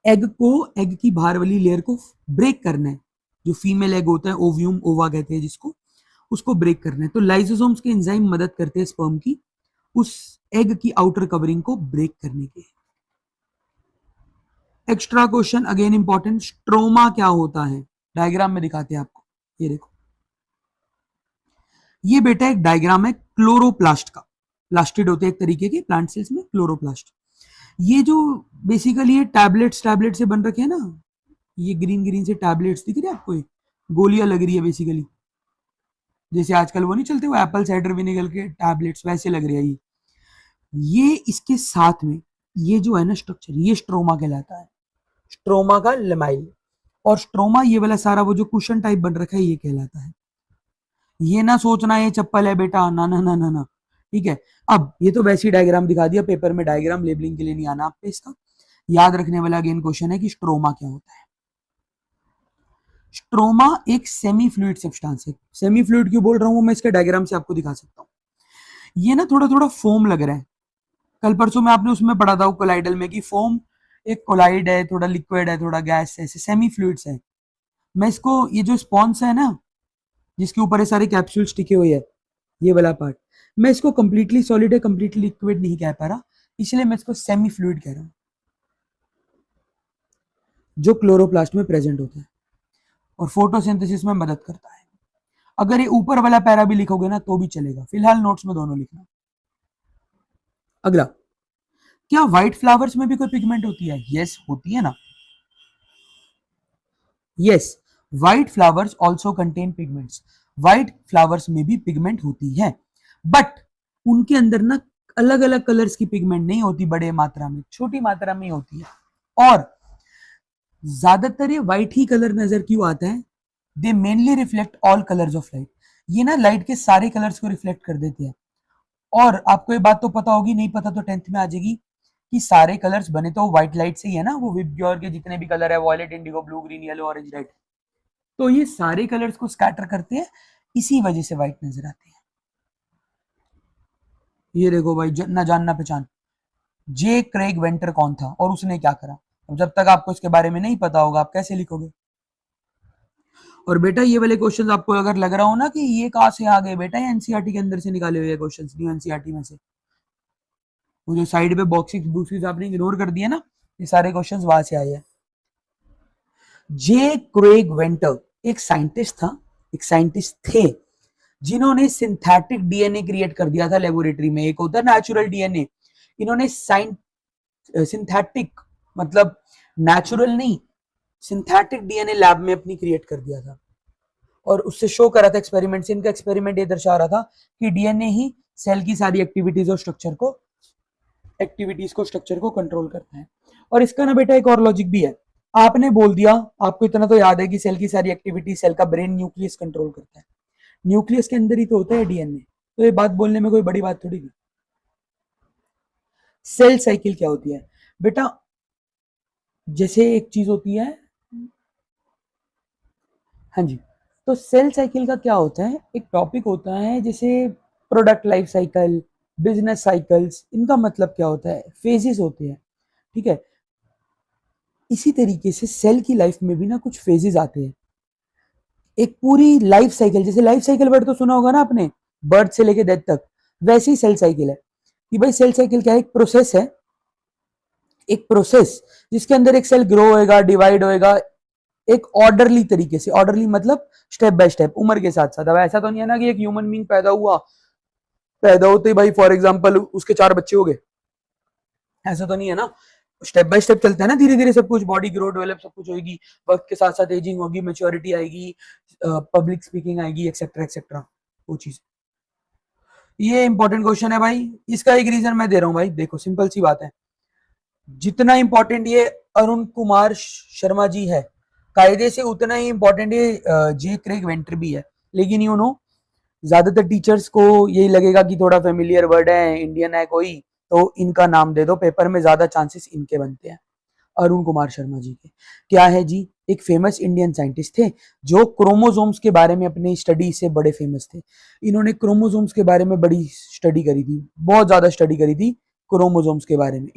Speaker 1: एग की बाहर वाली लेयर को ब्रेक करना है, जो फीमेल एग होता है, ओव्यूम ओवा कहते हैं जिसको, उसको ब्रेक करना है। तो लाइसोसोम्स के एंजाइम मदद करते हैं स्पर्म की उस एग की आउटर कवरिंग को ब्रेक करने के। Extra question again important, stroma क्या होता है? डायग्राम में दिखाते हैं आपको, ये देखो, ये बेटा एक डायग्राम है क्लोरोप्लास्ट का। प्लास्टिड होते हैं एक तरीके के प्लांट सेल्स में, क्लोरोप्लास्ट। ये जो बेसिकली ये टैबलेट से बन रखे हैं ना, ये ग्रीन ग्रीन से टैबलेट्स दिख रहे हैं आपको, ये गोलियां लग रही है बेसिकली, जैसे आजकल वो नहीं चलते वो एप्पल साइडर विनेगर के टैबलेट्स, वैसे लग रहे हैं ये इसके साथ में ये जो है ना स्ट्रक्चर, ये स्ट्रोमा कहलाता है, स्ट्रोमा का लेमाइल। और स्ट्रोमा ये वाला सारा वो जो कुशन टाइप बन रखा है ये कहलाता है। ये ना सोचना ये चप्पल है बेटा, ना ना ना ना ना, ठीक है। अब ये तो वैसी डायग्राम दिखा दिया, पेपर में डायग्राम लेबलिंग के लिए नहीं आना आपको इसका। याद रखने वाला अगेन क्वेश्चन है कि स्ट्रोमा क्या होता है। स्ट्रोमा एक सेमी फ्लूइड सब्सटेंस है। सेमी फ्लूइड क्यों बोल रहा हूं मैं, इसके डायग्राम से आपको दिखा सकता हूँ। ये ना थोड़ा थोड़ा फोम लग रहा है, कल परसों में आपने उसमें पढ़ा था कोलाइडल में कि फोम एक कोलाइड है, थोड़ा लिक्विड है, थोड़ा गैस है, ऐसे सेमी फ्लूइड्स है। मैं इसको, ये जो स्पॉन्स है ना जिसके ऊपर ये सारे कैप्सूल्स टिके हुए हैं, ये वाला पार्ट, मैं इसको कंप्लीटली सॉलिड है, कंप्लीटली लिक्विड नहीं कह पा रहा, इसलिए मैं इसको सेमी फ्लूइड कह रहा हूं, जो क्लोरोप्लास्ट में प्रेजेंट होता है और फोटोसिंथेसिस में मदद करता है। अगर ये ऊपर वाला पैरा भी लिखोगे ना तो भी चलेगा, फिलहाल नोट्स में दोनों लिखना। अगला, क्या व्हाइट फ्लावर्स में भी कोई पिगमेंट होती है? यस, होती है ना। Yes, white flowers also contain pigments. White flowers में भी पिगमेंट होती है, बट उनके अंदर ना अलग अलग कलर्स की पिगमेंट नहीं होती, बड़े मात्रा में, छोटी मात्रा में होती है। और ज्यादातर ये व्हाइट ही कलर नजर क्यों आता है? दे mainly reflect all colours of light. ये ना लाइट के सारे कलर्स को रिफ्लेक्ट कर देते हैं। और आपको ये बात तो पता होगी, नहीं पता तो 10th में आ जाएगी, कि सारे कलर्स बने तो व्हाइट लाइट से ही है ना, वो विबग्योर के जितने भी कलर है, violet, indigo, blue, green, yellow, orange, red, तो ये सारे कलर्स को स्कैटर करते हैं, इसी वजह से व्हाइट नजर आते हैं। ये देखो भाई, ना जान ना पहचान, जे क्रेग वेंटर कौन था और उसने क्या करा? अब जब तक आपको इसके बारे में नहीं पता होगा आप कैसे लिखोगे? और बेटा ये वाले क्वेश्चन आपको अगर लग रहा हो ना कि ये कहां से आ गए, बेटा ये एनसीईआरटी के अंदर से निकाले हुए क्वेश्चन, न्यू एनसीईआरटी में से, वो जो साइड पे बॉक्सेस आपने इग्नोर कर दिया ना, ये सारे क्वेश्चंस वहां से आए हैं। जे क्रेग वेंटर एक साइंटिस्ट था, एक साइंटिस्ट थे, जिन्होंने सिंथेटिक डीएनए क्रिएट कर दिया था लेबोरेटरी में। एक होता है नेचुरल डीएनए, इन्होंने सिंथेटिक मतलब नेचुरल नहीं, सिंथेटिक डीएनए लैब में अपनी क्रिएट कर दिया था और उससे शो करा था एक्सपेरिमेंट से। इनका एक्सपेरिमेंट ये दर्शा रहा था कि डीएनए ही सेल की सारी एक्टिविटीज और स्ट्रक्चर को कंट्रोल करता है। और इसका ना बेटा एक और लॉजिक भी है, आपने बोल दिया, आपको इतना तो याद है कि सेल की सारी एक्टिविटी सेल का ब्रेन न्यूक्लियस कंट्रोल करता है, न्यूक्लियस के अंदर ही तो होता है डीएनए, तो ये बात बोलने में कोई बड़ी बात थोड़ी नहीं। सेल साइकिल क्या होती है बेटा? जैसे एक चीज होती है, हाँ जी, तो सेल साइकिल का क्या होता है, एक टॉपिक होता है जैसे product life cycle, business cycles, इनका मतलब क्या होता है, फेजेस होते हैं, ठीक है। इसी तरीके से सेल की लाइफ में भी ना कुछ फेजेस आते हैं, एक पूरी लाइफ साइकिल, जैसे लाइफ साइकिल वर्ड तो सुना होगा ना आपने, बर्थ से लेके डेथ तक, वैसे ही सेल साइकिल है कि भाई सेल साइकिल क्या है, एक प्रोसेस है, एक प्रोसेस जिसके अंदर एक सेल ग्रो होएगा, डिवाइड होएगा, एक ऑर्डरली तरीके से, ऑर्डरली मतलब स्टेप बाय स्टेप, उम्र के साथ साथ। अब ऐसा तो नहीं है ना कि एक ह्यूमन बीइंग पैदा हुआ, पैदा होते ही भाई फॉर एग्जांपल उसके 4 बच्चे हो गए, ऐसा तो नहीं है ना, स्टेप बाय स्टेप चलता है ना, धीरे धीरे सब कुछ, बॉडी ग्रो डेवलप सब कुछ होगी, वक्त के साथ साथ एजिंग होगी, मेच्योरिटी आएगी, पब्लिक स्पीकिंग आएगी, एक्सेट्रा एक्सेट्रा, वो चीज। ये इंपॉर्टेंट क्वेश्चन है भाई, इसका एक रीजन मैं दे रहा हूं भाई, देखो सिंपल सी बात है, जितना इंपॉर्टेंट ये अरुण कुमार शर्मा जी है, कायदे से उतना ही इंपॉर्टेंट ये जे क्रेग वेंटर भी है। लेकिन यू नो ज्यादातर टीचर्स को यही लगेगा कि थोड़ा फेमिलियर वर्ड है, इंडियन है कोई, तो इनका नाम दे दो, पेपर में ज्यादा चांसेस इनके बनते हैं। अरुण कुमार शर्मा जी के। क्या है जी, एक फेमस इंडियन साइंटिस्ट थे जो क्रोमोसोम्स के बारे में अपनी स्टडी से बड़े फेमस थे। इन्होंने क्रोमोसोम्स के बारे में बड़ी स्टडी करी थी, बहुत ज्यादा स्टडी करी थी क्रोमोसोम्स के बारे में।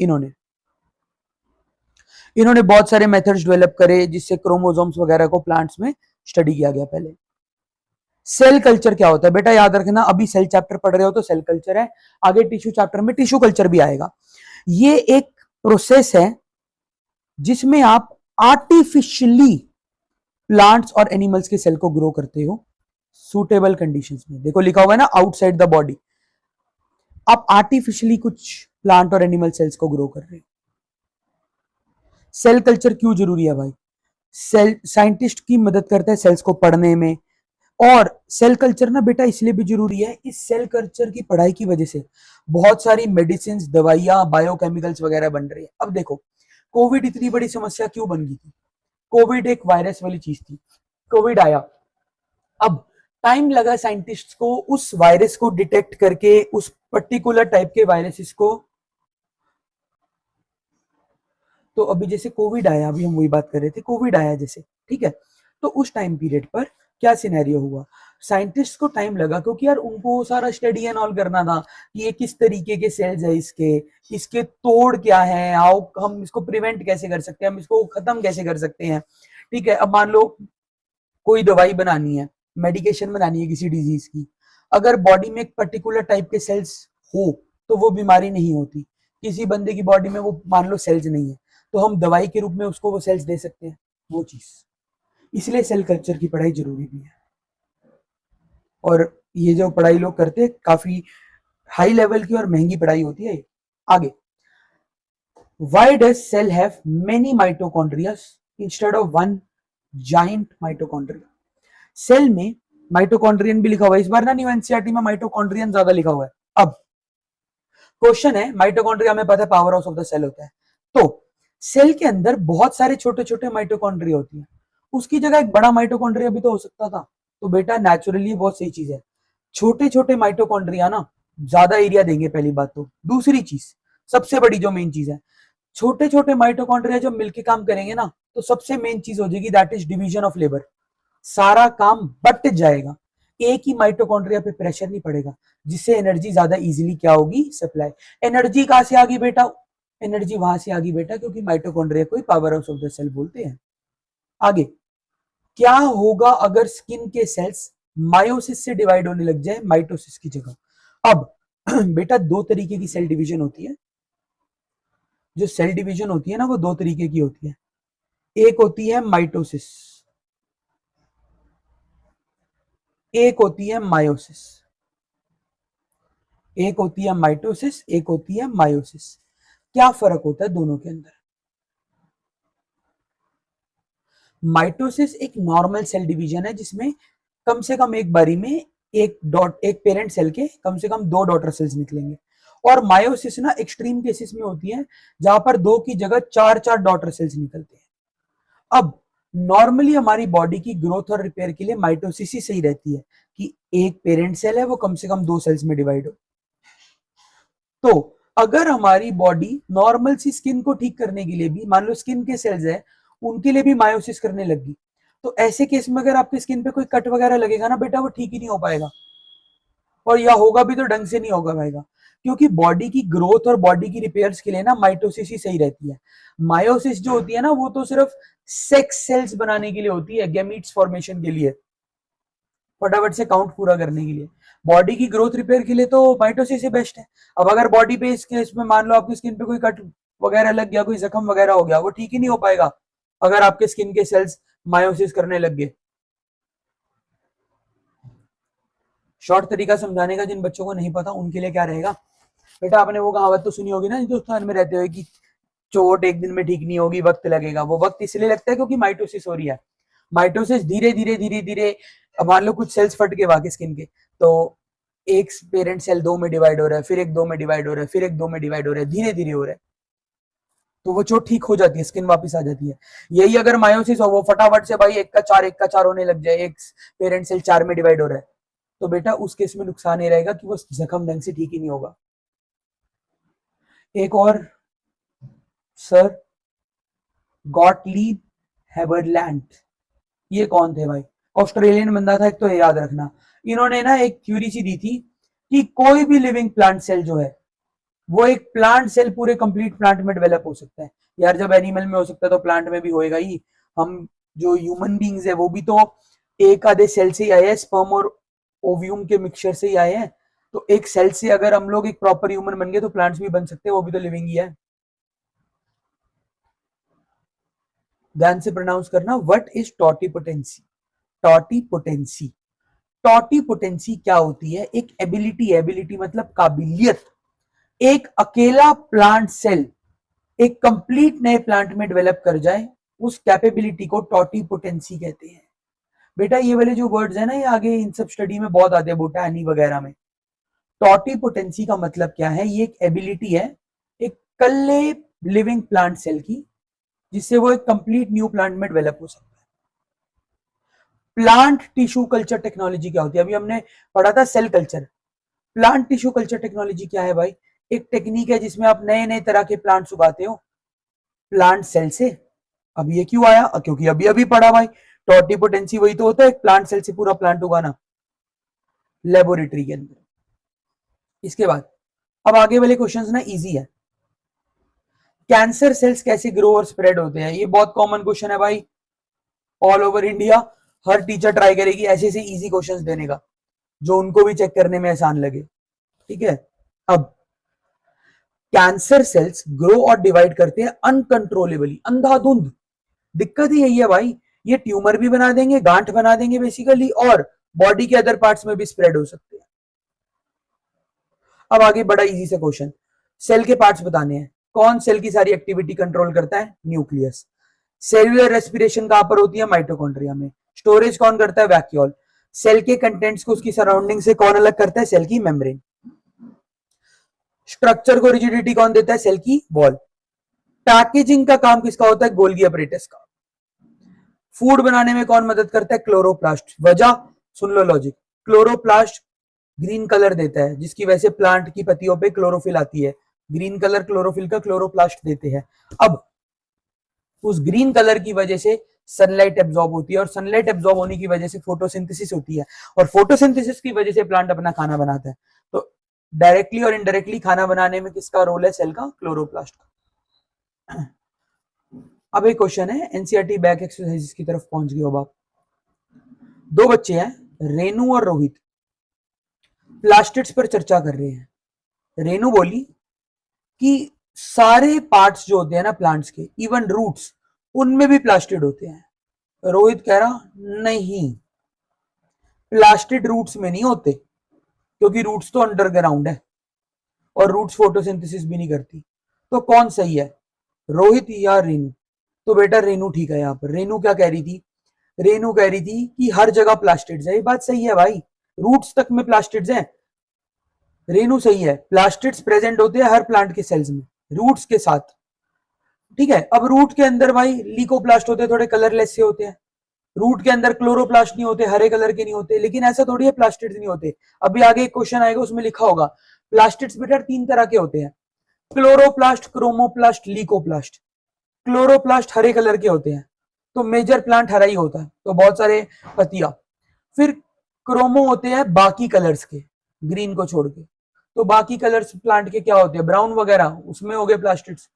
Speaker 1: इन्होंने बहुत सारे मेथड्स डेवलप करे जिससे क्रोमोसोम्स वगैरह को प्लांट्स में स्टडी किया गया। पहले सेल कल्चर क्या होता है बेटा, याद रखना, अभी सेल चैप्टर पढ़ रहे हो तो सेल कल्चर है, आगे टिश्यू चैप्टर में टिश्यू कल्चर भी आएगा। ये एक प्रोसेस है जिसमें आप आर्टिफिशियली प्लांट्स और एनिमल्स के सेल को ग्रो करते हो सूटेबल कंडीशंस में। देखो लिखा हुआ है ना, आउटसाइड द बॉडी। आप आर्टिफिशियली कुछ प्लांट और एनिमल सेल्स को ग्रो कर रहे हो। सेल कल्चर क्यों जरूरी है भाई? सेल साइंटिस्ट की मदद करता है सेल्स को पढ़ने में। और सेल कल्चर ना बेटा इसलिए भी जरूरी है, इस सेल कल्चर की पढ़ाई की वजह से बहुत सारी मेडिसिन, दवाइयां, बायोकेमिकल्स वगैरह बन रही है। अब देखो कोविड इतनी बड़ी समस्या क्यों बन गई थी? कोविड एक वायरस वाली चीज थी, कोविड आया, अब टाइम लगा साइंटिस्ट को उस वायरस को डिटेक्ट करके उस पर्टिकुलर टाइप के वायरसेस को। तो अभी जैसे कोविड आया, अभी हम वही बात कर रहे थे, कोविड आया जैसे, ठीक है, तो उस टाइम पीरियड पर क्या सिनेरियो हुआ? साइंटिस्ट को टाइम लगा क्योंकि यार उनको सारा स्टडी एंड ऑल करना था कि ये किस तरीके के सेल्स है, इसके तोड़ क्या है, हाउ हम इसको प्रिवेंट कैसे कर सकते हैं, हम इसको खत्म कैसे कर सकते हैं। ठीक है, अब मान लो कोई दवाई बनानी है, मेडिकेशन बनानी है किसी डिजीज की, अगर बॉडी में एक पर्टिकुलर टाइप के सेल्स हो तो वो बीमारी नहीं होती। किसी बंदे की बॉडी में वो मान लो सेल्स नहीं है तो हम दवाई के रूप में उसको वो सेल्स दे सकते हैं, वो चीज। इसलिए सेल कल्चर की पढ़ाई जरूरी भी है। और ये जो पढ़ाई लोग करते हैं काफी हाई लेवल की और महंगी पढ़ाई होती है। आगे, why does cell have many mitochondria instead of one giant mitochondria? Cell में माइटोकॉन्ड्रियन भी लिखा हुआ है, इस बार ना न्यू एनसीईआरटी में माइटोकॉन्ड्रियन ज्यादा लिखा हुआ है। अब क्वेश्चन है, माइटोकॉन्ड्रिया में पता है power house of the cell होता है, तो सेल के अंदर बहुत सारे छोटे छोटे माइटोकॉन्ड्रिया होती है, उसकी जगह एक बड़ा माइटोकॉन्ड्रिया भी तो हो सकता था। तो बेटा नेचुरली बहुत सही चीज है, छोटे छोटे माइटोकॉन्ड्रिया ना ज्यादा एरिया देंगे, पहली बात तो। दूसरी चीज, सबसे बड़ी जो मेन चीज है, छोटे छोटे माइटोकॉन्ड्रिया जब मिलकर काम करेंगे ना तो सबसे मेन चीज हो जाएगी, that is division of labour. सारा काम बट जाएगा, एक ही माइटोकॉन्ड्रिया पे प्रेशर नहीं पड़ेगा, जिससे एनर्जी ज्यादा इजीली क्या होगी, सप्लाई। एनर्जी कहां से आ गई बेटा? एनर्जी वहां से आ गई बेटा क्योंकि माइटोकॉन्ड्रिया को power house of the cell बोलते हैं। आगे, क्या होगा अगर स्किन के सेल्स मायोसिस से डिवाइड होने लग जाए माइटोसिस की जगह? अब बेटा दो तरीके की सेल डिवीजन होती है। जो सेल डिवीजन होती है ना वो दो तरीके की होती है, एक होती है माइटोसिस, एक होती है मायोसिस। एक होती है माइटोसिस, एक होती है मायोसिस। क्या फर्क होता है दोनों के अंदर? माइटोसिस एक नॉर्मल सेल डिवीजन है जिसमें कम से कम एक बारी में एक पेरेंट सेल के कम से कम दो डॉटर सेल्स निकलेंगे। और मायोसिस ना एक्सट्रीम केसेस में होती है जहां पर दो की जगह चार चार डॉटर सेल्स निकलते हैं। अब नॉर्मली हमारी बॉडी की ग्रोथ और रिपेयर के लिए माइटोसिस ही सही रहती है कि एक पेरेंट सेल है वो कम से कम दो सेल्स में डिवाइड हो। तो अगर हमारी बॉडी नॉर्मल सी स्किन को ठीक करने के लिए भी, मान लो स्किन के सेल्स है उनके लिए भी मायोसिस करने लगी, तो ऐसे केस में अगर आपकी स्किन पे कोई कट वगैरह लगेगा ना बेटा वो ठीक ही नहीं हो पाएगा, और या होगा भी तो ढंग से नहीं होगा भाईगा, क्योंकि बॉडी की ग्रोथ और बॉडी की रिपेयर्स के लिए ना माइटोसिस ही सही रहती है। मायोसिस जो होती है ना वो तो सिर्फ सेक्स सेल्स बनाने के लिए होती है, गैमीट्स फॉर्मेशन के लिए, फटाफट से काउंट पूरा करने के लिए। बॉडी की ग्रोथ रिपेयर के लिए तो माइटोसिस ही बेस्ट है। अब अगर बॉडी पे इस केस में मान लो आपकी स्किन पे कोई कट वगैरह लग गया, कोई जख्म वगैरह हो गया, वो ठीक ही नहीं हो पाएगा अगर आपके स्किन के सेल्स मायोसिस करने लग गए। शॉर्ट तरीका समझाने का, जिन बच्चों को नहीं पता उनके लिए क्या रहेगा बेटा, आपने वो कहावत तो सुनी होगी ना हिंदुस्तान में रहते हुए कि चोट एक दिन में ठीक नहीं होगी, वक्त लगेगा। वो वक्त इसलिए लगता है क्योंकि माइटोसिस हो रही है। माइटोसिस धीरे धीरे धीरे धीरे, मान लो कुछ सेल्स फट गए वहां के स्किन के, तो एक पेरेंट सेल दो में डिवाइड हो रहा है, फिर एक दो में डिवाइड हो रहा है, फिर एक दो में डिवाइड हो रहा है, धीरे धीरे हो रहा है, तो वो चोट ठीक हो जाती है, स्किन वापस आ जाती है। यही अगर मायोसिस हो, वो फटाफट से भाई एक का चार होने लग जाए, एक पेरेंट सेल चार में डिवाइड हो रहा है, तो बेटा उस केस में नुकसान ये रहेगा कि वो जख्म ढंग से ठीक ही नहीं होगा। एक और सर, गॉटलीब हेबरलैंड, ये कौन थे भाई? ऑस्ट्रेलियन बंदा था एक, तो ये याद रखना। इन्होंने ना एक थ्योरी सी दी थी कि कोई भी लिविंग प्लांट सेल जो है वो एक प्लांट सेल पूरे कंप्लीट प्लांट में डेवलप हो सकता है। यार जब एनिमल में हो सकता है तो प्लांट में भी होएगा ही। हम जो ह्यूमन बींग्स है वो भी तो एक आधे सेल से ही आए हैं, स्पर्म और ओव्यूम के मिक्सचर से ही आए हैं। तो एक सेल से अगर हम लोग एक प्रॉपर ह्यूमन बन गए तो प्लांट्स भी बन सकते हैं, वो भी तो लिविंग ही है। ध्यान से प्रोनाउंस करना, व्हाट इज टॉटिपोटेंसी? टॉटिपोटेंसी, टॉटिपोटेंसी क्या होती है? एक एबिलिटी है, एबिलिटी मतलब काबिलियत। एक अकेला प्लांट सेल एक कंप्लीट नए प्लांट में डेवलप कर जाए, उस कैपेबिलिटी को टॉटिपोटेंसी कहते हैं। बेटा ये वाले जो वर्ड्स है ना, ये आगे इन सब स्टडी में बहुत आते हैं, बोटानी वगैरह में। टॉटिपोटेंसी का मतलब क्या है? ये एक एबिलिटी है एक कल्ले लिविंग प्लांट सेल की, जिससे वो एक कंप्लीट न्यू प्लांट में डेवलप हो सकता है। प्लांट टिश्यू कल्चर टेक्नोलॉजी क्या होती है? अभी हमने पढ़ा था cell culture. Plant tissue culture technology क्या है भाई? एक टेक्निक है जिसमें आप नए नए तरह के प्लांट्स उगाते हो प्लांट सेल से। अब ये क्यों आया? क्योंकि अभी अभी पढ़ा भाई, टॉटिपोटेंसी वही तो होता है, एक प्लांट सेल से पूरा प्लांट उगाना लेबोरेटरी के अंदर। इसके बाद अब आगे वाले क्वेश्चंस ना इजी है। कैंसर सेल्स कैसे ग्रो और स्प्रेड होते हैं? ये बहुत कॉमन क्वेश्चन है भाई, ऑल ओवर इंडिया हर टीचर ट्राई करेगी ऐसे ऐसे इजी क्वेश्चंस देने का जो उनको भी चेक करने में आसान लगे। ठीक है, अब कैंसर सेल्स ग्रो और डिवाइड करते हैं अनकंट्रोलेबली, अंधाधुंध। दिक्कत ही यही है भाई, ये ट्यूमर भी बना देंगे, गांठ बना देंगे बेसिकली, और बॉडी के अदर पार्ट्स में भी स्प्रेड हो सकते हैं। अब आगे बड़ा इजी सा क्वेश्चन, सेल के पार्ट्स बताने हैं। कौन सेल की सारी एक्टिविटी कंट्रोल करता है? न्यूक्लियस। सेल्यूलर रेस्पिरेशन कहां पर होती है? माइटोकॉन्ड्रिया में। स्टोरेज कौन करता है? वैक्यूल। सेल के कंटेंट्स को उसकी सराउंडिंग से कौन अलग करता है? सेल की मेम्ब्रेन। स्ट्रक्चर को रिजिडिटी कौन देता है? सेल की वॉल। पैकेजिंग का काम किसका होता है? गोल्गी अपरेटस का। फूड बनाने में कौन मदद करता है? क्लोरोप्लास्ट। वजह सुन लो लॉजिक, क्लोरोप्लास्ट ग्रीन कलर देता है, जिसकी वजह से प्लांट की पत्तियों पे क्लोरोफिल आती है। ग्रीन कलर क्लोरोफिल का क्लोरोप्लास्ट देते हैं। अब उस ग्रीन कलर की वजह से सनलाइट एब्जॉर्ब होती है, और सनलाइट एब्जॉर्ब होने की वजह से फोटोसिंथेसिस होती है, और फोटोसिंथेसिस की वजह से प्लांट अपना खाना बनाता है। तो डायरेक्टली और इनडायरेक्टली खाना बनाने में किसका रोल है? सेल का, क्लोरोप्लास्ट का। अब एक क्वेश्चन है, एनसीईआरटी बैक एक्सरसाइजेस की तरफ पहुंच गए हो आप। दो बच्चे हैं, रेनू और रोहित, प्लास्टिड्स पर चर्चा कर रहे हैं। रेनू बोली कि सारे पार्ट्स जो होते हैं ना प्लांट्स के, इवन रूट्स, उनमें भी प्लास्टिड होते हैं। रोहित कह रहा नहीं, प्लास्टिड रूट्स में नहीं होते, क्योंकि रूट्स तो अंडरग्राउंड है और रूट्स फोटोसिंथेसिस भी नहीं करती। तो कौन सही है, रोहित या रेनू? तो बेटा रेनू ठीक है। यहाँ पर रेनू क्या कह रही थी? रेनू कह रही थी कि हर जगह प्लास्टिड्स है। ये बात सही है भाई, रूट्स तक में प्लास्टिड्स हैं। रेनू सही है, प्लास्टिड्स प्रेजेंट होते हैं हर प्लांट के सेल्स में रूट्स के साथ। ठीक है, अब रूट के अंदर भाई लीकोप्लास्ट होते हैं, थोड़े कलरलेस से होते हैं। रूट के अंदर क्लोरोप्लास्ट नहीं होते, हरे कलर के नहीं होते। लेकिन ऐसा थोड़ी है प्लास्टिड्स नहीं होते। अभी आगे एक क्वेश्चन आएगा उसमें लिखा होगा प्लास्टिड्स बेटा तीन तरह के होते हैं, क्लोरोप्लास्ट, क्रोमोप्लास्ट, लीकोप्लास्ट। क्लोरोप्लास्ट हरे कलर के होते हैं, तो मेजर प्लांट हरा ही होता है, तो बहुत सारे पत्तियां। फिर क्रोमो होते हैं बाकी कलर्स के, ग्रीन को छोड़ के, तो बाकी कलर्स प्लांट के क्या होते हैं? ब्राउन वगैरह, उसमें हो गए प्लास्टिड्स।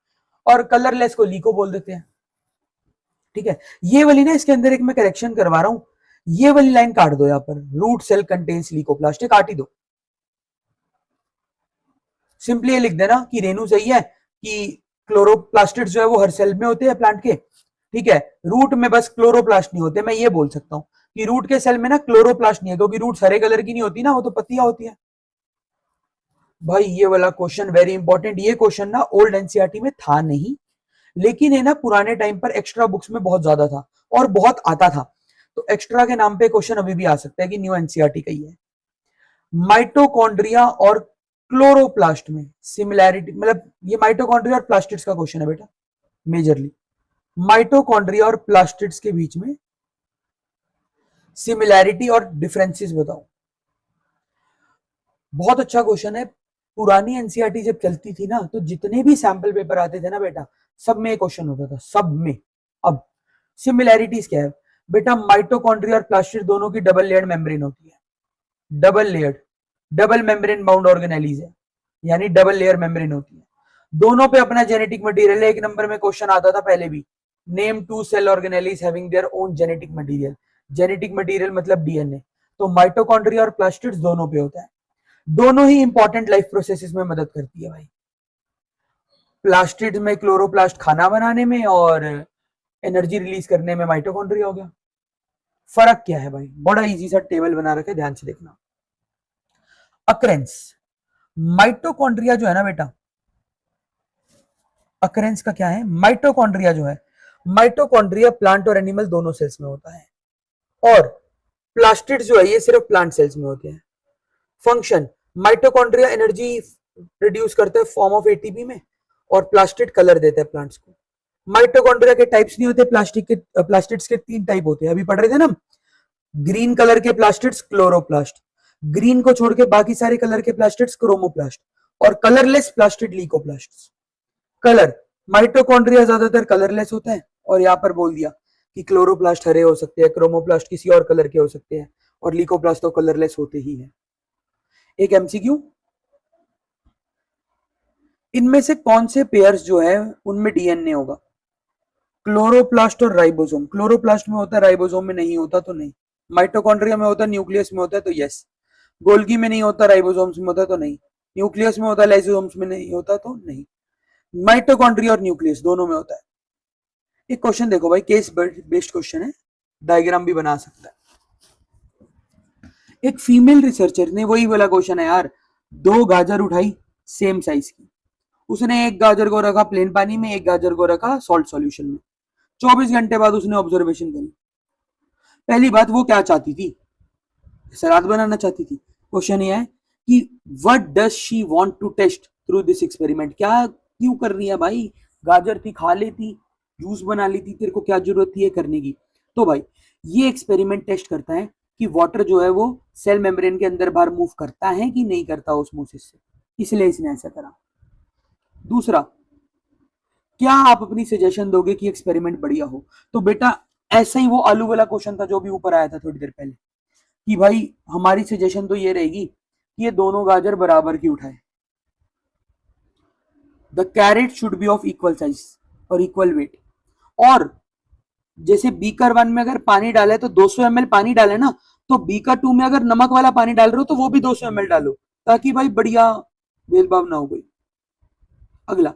Speaker 1: और कलरलेस को लीको बोल देते हैं। ठीक है, ये वाली ना इसके अंदर एक मैं करेक्शन करवा रहा हूं, ये वाली लाइन काट दो यहाँ पर, रूट सेल कंटेन्स लीकोप्लास्ट, काट ही दो। सिंपली ये लिख देना कि रेनू सही है कि क्लोरोप्लास्टिड्स जो है वो हर सेल में होते हैं प्लांट के। ठीक है, रूट में बस क्लोरोप्लास्ट नहीं होते। मैं ये बोल सकता हूं कि रूट के सेल में ना क्लोरोप्लास्ट नहीं है, क्योंकि रूट हरे कलर की नहीं होती ना, वो तो पत्तियां होती है। भाई ये वाला क्वेश्चन वेरी इंपॉर्टेंट। ये क्वेश्चन ना ओल्ड एनसीईआरटी में था नहीं, लेकिन है ना पुराने टाइम पर एक्स्ट्रा बुक्स में बहुत ज्यादा था और बहुत आता था। तो एक्स्ट्रा के नाम पे क्वेश्चन अभी भी आ सकता है कि न्यू एनसीईआरटी का ही है। माइटोकॉन्ड्रिया और क्लोरोप्लास्ट में सिमिलैरिटी, मतलब ये माइटोकॉन्ड्रिया और प्लास्टिड्स का क्वेश्चन है बेटा मेजरली। माइटोकॉन्ड्रिया और प्लास्टिड्स के बीच में सिमिलैरिटी और डिफरेंसेस बताओ। बहुत अच्छा क्वेश्चन है। पुरानी एनसीईआरटी जब चलती थी ना, तो जितने भी सैंपल पेपर आते थे ना बेटा, सब में क्वेश्चन होता था, सब में। अब सिमिलैरिटीज क्या है बेटा, माइटोकॉन्ड्रिया और प्लास्टिड दोनों की डबल लेयर्ड मेम्ब्रेन होती है, double layered, double membrane bound organelles है, यानी डबल लेयर मेम्ब्रेन होती है। दोनों पे अपना जेनेटिक मटेरियल है। एक नंबर में क्वेश्चन आता था पहले भी, name to cell organelles having their own genetic material. Genetic material मतलब डीएनए। तो माइटोकॉन्ड्रिया और प्लास्टिड्स दोनों पे होता है। दोनों ही इंपॉर्टेंट लाइफ प्रोसेसेस में मदद करती है भाई। प्लास्टिड में क्लोरोप्लास्ट खाना बनाने में और एनर्जी रिलीज करने में माइटोकॉन्ड्रिया हो गया। फर्क क्या है भाई, बड़ा इजी सा टेबल बना रखे, ध्यान से देखना। अक्रेंस, माइटोकॉन्ड्रिया जो है ना बेटा, अक्रेंस का क्या है, माइटोकॉन्ड्रिया जो है, माइटोकॉन्ड्रिया प्लांट और एनिमल दोनों सेल्स में होता है, और प्लास्टिड जो है ये सिर्फ प्लांट सेल्स में होते हैं। फंक्शन, माइटोकॉन्ड्रिया एनर्जी प्रोड्यूस करता है फॉर्म ऑफ एटीपी में, और प्लास्टिड कलर देता है प्लांट्स को। माइटोकॉन्ड्रिया के टाइप्स नहीं होते, प्लास्टिड्स के 3 टाइप होते हैं, अभी पढ़ रहे थे ना। ग्रीन कलर के प्लास्टिड्स क्लोरोप्लास्ट, ग्रीन को छोड़ के बाकी सारे कलर के प्लास्टिड्स क्रोमोप्लास्ट, और कलरलेस प्लास्टिड लीकोप्लास्ट। कलर, माइटोकॉन्ड्रिया ज्यादातर कलरलेस होता है, और यहां पर बोल दिया कि क्लोरोप्लास्ट हरे हो सकते हैं, क्रोमोप्लास्ट किसी और कलर के हो सकते हैं, और लीकोप्लास्ट तो कलरलेस होते ही है। एक एमसीक्यू, इनमें से कौन से पेयर्स जो है उनमें डीएनए होगा, क्लोरोप्लास्ट और राइबोसोम। क्लोरोप्लास्ट में होता है, राइबोसोम में नहीं होता तो नहीं। माइटोकॉन्ड्रिया में होता है, न्यूक्लियस में होता है तो यस। गोल्गी में नहीं होता, राइबोसोम्स में होता है तो नहीं। न्यूक्लियस में होता है, लाइसोसोम्स में नहीं होता तो नहीं। माइटोकॉन्ड्रिया और न्यूक्लियस दोनों में होता है। एक क्वेश्चन देखो भाई, केस बेस्ड क्वेश्चन है, डायग्राम भी बना सकता है। एक फीमेल रिसर्चर ने, वही वाला क्वेश्चन है यार, 2 गाजर उठाई सेम साइज की, उसने एक गाजर को रखा प्लेन पानी में, एक गाजर को रखा सॉल्ट सॉल्यूशन में। 24 घंटे बाद उसने ऑब्जर्वेशन करी। पहली बात, वो क्या चाहती थी, सलाद बनाना चाहती थी। क्वेश्चन ये है कि what does she want to test through this experiment, क्या क्यों कर रही है भाई, गाजर थी खा लेती, जूस बना लेती, तेरे को क्या जरूरत थी ये करने की। तो भाई ये एक्सपेरिमेंट टेस्ट करता है कि वाटर जो है वो सेल मेम्ब्रेन के अंदर बाहर मूव करता है कि नहीं करता ऑस्मोसिस से, इसलिए इसने ऐसा करा। दूसरा, क्या आप अपनी सजेशन दोगे कि एक्सपेरिमेंट बढ़िया हो, तो बेटा ऐसा ही वो आलू वाला क्वेश्चन था जो भी ऊपर आया था थोड़ी देर पहले, कि भाई हमारी सजेशन तो ये रहेगी कि ये दोनों गाजर बराबर की उठाए, the carat should be of equal size और इक्वल वेट। और जैसे बीकर 1 में अगर पानी डाले तो 200 ml पानी डाले ना, तो बीकर 2 में अगर नमक वाला पानी डाल रहे हो तो वो भी 200 ml डालो, ताकि भाई बढ़िया भेदभाव ना हो गई। अगला,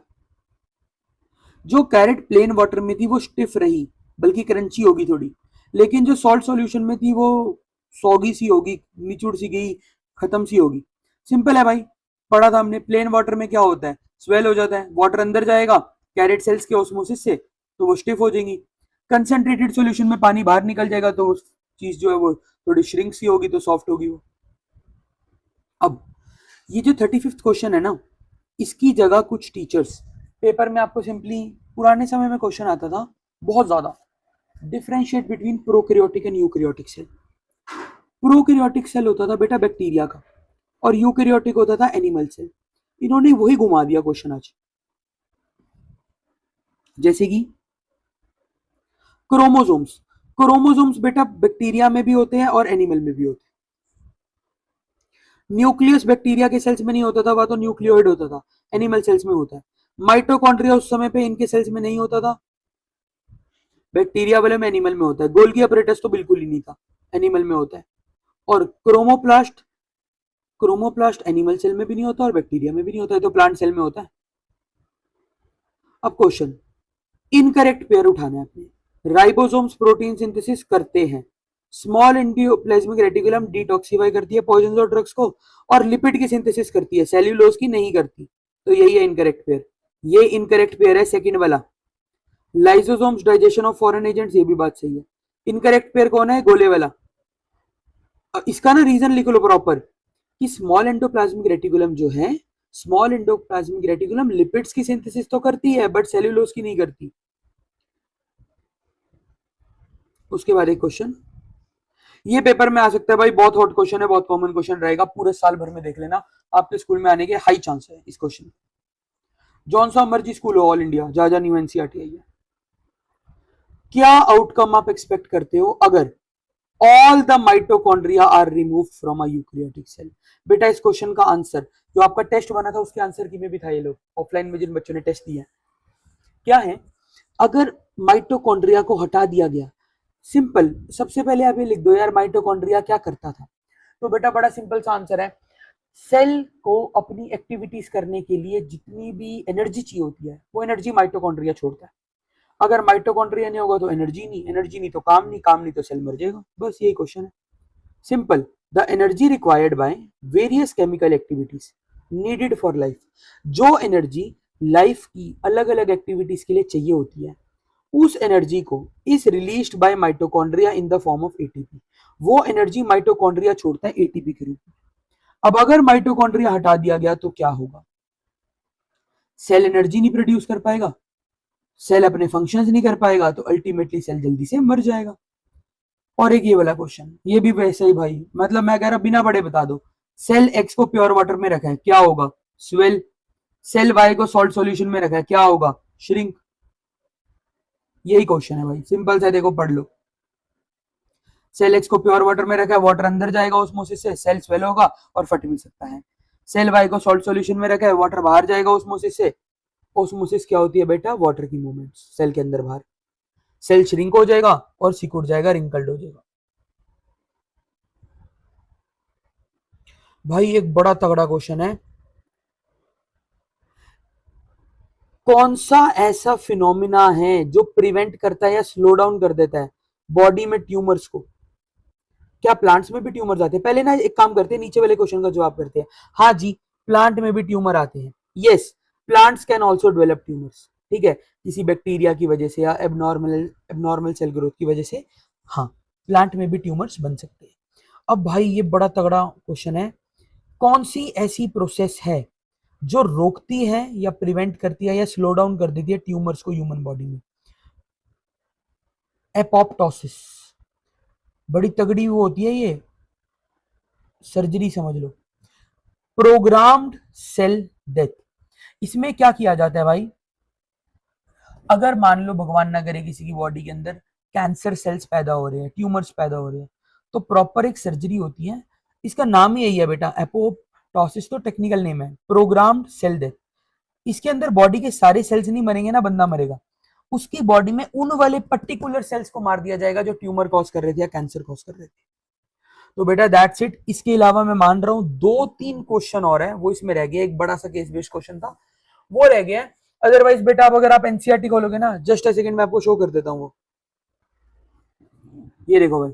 Speaker 1: जो कैरेट प्लेन वाटर में थी वो स्टिफ रही, बल्कि क्रंची होगी थोड़ी, लेकिन जो सॉल्ट सॉल्यूशन में थी वो सॉगी सी होगी, निचुड़ सी गई, खत्म सी होगी। सिंपल है भाई, पढ़ा था हमने, प्लेन वाटर में क्या होता है, स्वेल हो जाता है, वाटर अंदर जाएगा कैरेट सेल्स के ऑस्मोसिस से, तो वो स्टिफ हो जाएंगी। कंसंट्रेटेड सॉल्यूशन में पानी बाहर निकल जाएगा, तो चीज जो है वो थोड़ी श्रिंक सी होगी, तो सॉफ्ट होगी वो। अब ये जो 35th क्वेश्चन है ना, इसकी जगह कुछ टीचर्स पेपर में आपको सिंपली, पुराने समय में क्वेश्चन आता था बहुत ज्यादा, differentiate between prokaryotic and eukaryotic cell. Prokaryotic cell होता था बेटा बैक्टीरिया का, और यूकैरियोटिक होता था एनिमल सेल। इन्होंने वही घुमा दिया क्वेश्चन आज। जैसे कि क्रोमोसोम्स, क्रोमोसोम्स बेटा बैक्टीरिया में भी होते हैं और एनिमल में भी होते हैं। न्यूक्लियस बैक्टीरिया के सेल्स में नहीं होता था, वह तो न्यूक्लियोइड होता था, एनिमल सेल्स में होता है। माइटोकॉन्ड्रिया उस समय पे इनके सेल्स में नहीं होता था, बैक्टीरिया वाले में एनिमल में होता है। गोल्गी अपरेटस तो बिल्कुल ही नहीं था, एनिमल में होता है। और क्रोमोप्लास्ट, क्रोमोप्लास्ट एनिमल सेल में भी नहीं होता और बैक्टीरिया में भी नहीं होता है, तो प्लांट सेल में होता है। अब क्वेश्चन, इनकरेक्ट पेयर उठाना है अपने। राइबोसोम्स प्रोटीन सिंथेसिस करते हैं, स्मॉल एंडोप्लाज्मिक रेटिकुलम डिटॉक्सिफाई करती है पॉइजन और ड्रग्स को, और लिपिड की सिंथेसिस करती है, सेल्यूलोज की नहीं करती, तो यही है इनकरेक्ट पेयर। ये इनकरेक्ट पेयर है सेकंड वाला। Lysosomes digestion of foreign agents, ये भी बात सही है। इनकरेक्ट पेयर कौन है, गोले वाला। इसका ना रीजन लिख लो प्रॉपर, कि स्मॉल एंडोप्लाज्मिक रेटिकुलम जो है, स्मॉल एंडोप्लाज्मिक रेटिकुलम लिपिड्स की सिंथेसिस तो करती है बट सेल्यूलोज की नहीं करती। उसके बाद एक क्वेश्चन, ये पेपर में आ सकता है भाई, बहुत हॉट क्वेश्चन है, बहुत कॉमन क्वेश्चन रहेगा, पूरे साल भर में देख लेना, आपके स्कूल में आने के हाई चांस है इस क्वेश्चन। जौन सा मर्जी स्कूल हो ऑल इंडिया, जहां जहां न्यू एनसीईआरटी आई है, क्या आउटकम आप एक्सपेक्ट करते हो अगर all the mitochondria are remove from a eukaryotic cell? बेटा इस क्वेश्चन का आंसर जो आपका टेस्ट बना था उसके आंसर की में भी था, ये लोग ऑफलाइन में जिन बच्चों ने टेस्ट दिया क्या है, अगर माइटोकॉन्ड्रिया को हटा दिया गया, सिंपल, सबसे पहले आप ये लिख दो यार माइटोकॉन्ड्रिया क्या करता था। तो बेटा बड़ा सिंपल सा आंसर है, सेल को अपनी एक्टिविटीज करने के लिए जितनी भी एनर्जी चाहिए होती है वो एनर्जी माइटोकॉन्ड्रिया छोड़ता है। अगर माइटोकॉन्ड्रिया नहीं होगा तो एनर्जी नहीं तो काम नहीं, काम नहीं तो सेल मर जाएगा। बस यही क्वेश्चन है, simple. The energy required by various chemical activities needed for life, जो एनर्जी लाइफ की अलग अलग एक्टिविटीज के लिए चाहिए होती है, उस एनर्जी को is released by mitochondria in the form of ATP, वो एनर्जी माइटोकॉन्ड्रिया छोड़ता है एटीपी के रूप में। अब अगर माइटोकॉन्ड्रिया हटा दिया गया तो क्या होगा, सेल एनर्जी नहीं प्रोड्यूस कर पाएगा, सेल अपने फंक्शंस नहीं कर पाएगा, तो अल्टीमेटली सेल जल्दी से मर जाएगा। और एक ये वाला क्वेश्चन, ये भी वैसे ही भाई, मतलब मैं कह रहा बिना बड़े बता दो, सेल एक्स को प्योर वाटर में रखा है क्या होगा, स्वेल। सेल वाई को सॉल्ट सॉल्यूशन में रखा है क्या होगा, श्रिंक। यही क्वेश्चन है भाई, सिंपल सा, देखो पढ़ लो। सेल एक्स को प्योर वाटर में रखा है, वाटर अंदर जाएगा ऑस्मोसिस से, सेल स्वेल होगा और फट भी सकता है। सेल वाई को सॉल्ट सॉल्यूशन में रखा है, वाटर बाहर जाएगा ऑस्मोसिस से। ऑस्मोसिस क्या होती है बेटा, वाटर की मूवमेंट सेल के अंदर बाहर। सेल श्रिंक हो जाएगा और सिकुड़ जाएगा, रिंकल्ड हो जाएगा। भाई एक बड़ा तगड़ा क्वेश्चन है, कौन सा ऐसा फिनोमिना है जो प्रिवेंट करता है या स्लो डाउन कर देता है बॉडी में ट्यूमर्स को? क्या प्लांट्स में भी ट्यूमर आते हैं? पहले ना एक काम करते हैं, नीचे वाले क्वेश्चन का जवाब करते हैं। हाँ जी, प्लांट में भी ट्यूमर आते हैं, yes, plants can also develop tumours, ठीक है, किसी बैक्टीरिया की वजह से या एबनॉर्मल सेल ग्रोथ की वजह से, हाँ, प्लांट में भी ट्यूमर्स बन सकते हैं। अब भाई ये बड़ा तगड़ा क्वेश्चन है, कौन सी ऐसी प्रोसेस है जो रोकती है या प्रिवेंट करती है या स्लो डाउन कर देती है ट्यूमर्स को ह्यूमन बॉडी में? एपोप्टोसिस, बड़ी तगड़ी वो होती है ये सर्जरी, समझ लो। प्रोग्राम्ड सेल डेथ, इसमें क्या किया जाता है भाई, अगर मान लो भगवान ना करे किसी की बॉडी के अंदर कैंसर सेल्स पैदा हो रहे हैं, ट्यूमर्स पैदा हो रहे हैं, तो प्रॉपर एक सर्जरी होती है, इसका नाम ही यही है बेटा, एपोप्टोसिस तो टेक्निकल नेम है, प्रोग्राम्ड सेल डेथ। इसके अंदर बॉडी के सारे सेल्स नहीं मरेंगे ना, बंदा मरेगा, उसकी बॉडी में उन वाले पर्टिकुलर सेल्स को मार दिया जाएगा जो ट्यूमर कॉज कर रहे थे या कैंसर कॉज कर रहे थे। तो बेटा दैट्स इट। इसके अलावा मैं मान रहा हूं 2-3 क्वेश्चन और है, वो इसमें रह गया, एक बड़ा सा केस बेस्ड क्वेश्चन था वो रह गया। अदरवाइज बेटा अब अगर आप एनसीईआरटी खोलोगे ना, जस्ट अ सेकंड में आपको शो कर देता हूं वो, ये देखो भाई,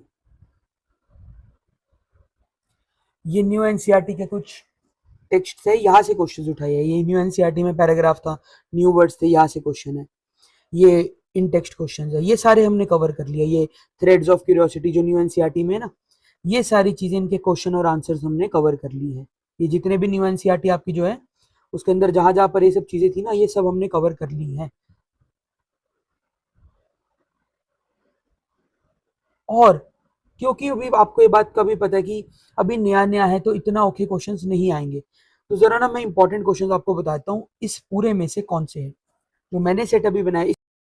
Speaker 1: ये न्यू एनसीईआरटी के कुछ टेक्स्ट से यहाँ से क्वेश्चन उठाए हैं, ये न्यू एनसीईआरटी में पैराग्राफ था, न्यू वर्ड्स थे, यहाँ से क्वेश्चन है, ये इन टेक्स्ट क्वेश्चन है, ये सारे हमने कवर कर लिया। ये थ्रेड्स ऑफ क्यूरियोसिटी जो न्यू एनसीईआरटी में है ना, ये सारी चीजें, इनके क्वेश्चन और आंसर्स हमने कवर कर ली है। ये जितने भी न्यू एनसीईआरटी आपकी जो है उसके अंदर जहां जहां पर ये सब चीजें थी ना, ये सब हमने कवर कर ली है। और क्योंकि अभी आपको ये बात का भी पता है कि अभी नया नया है तो इतना औखे क्वेश्चंस नहीं आएंगे, तो जरा ना मैं इंपॉर्टेंट क्वेश्चंस आपको बताता हूँ इस पूरे में से कौन से हैं जो मैंने सेट अभी बनाए।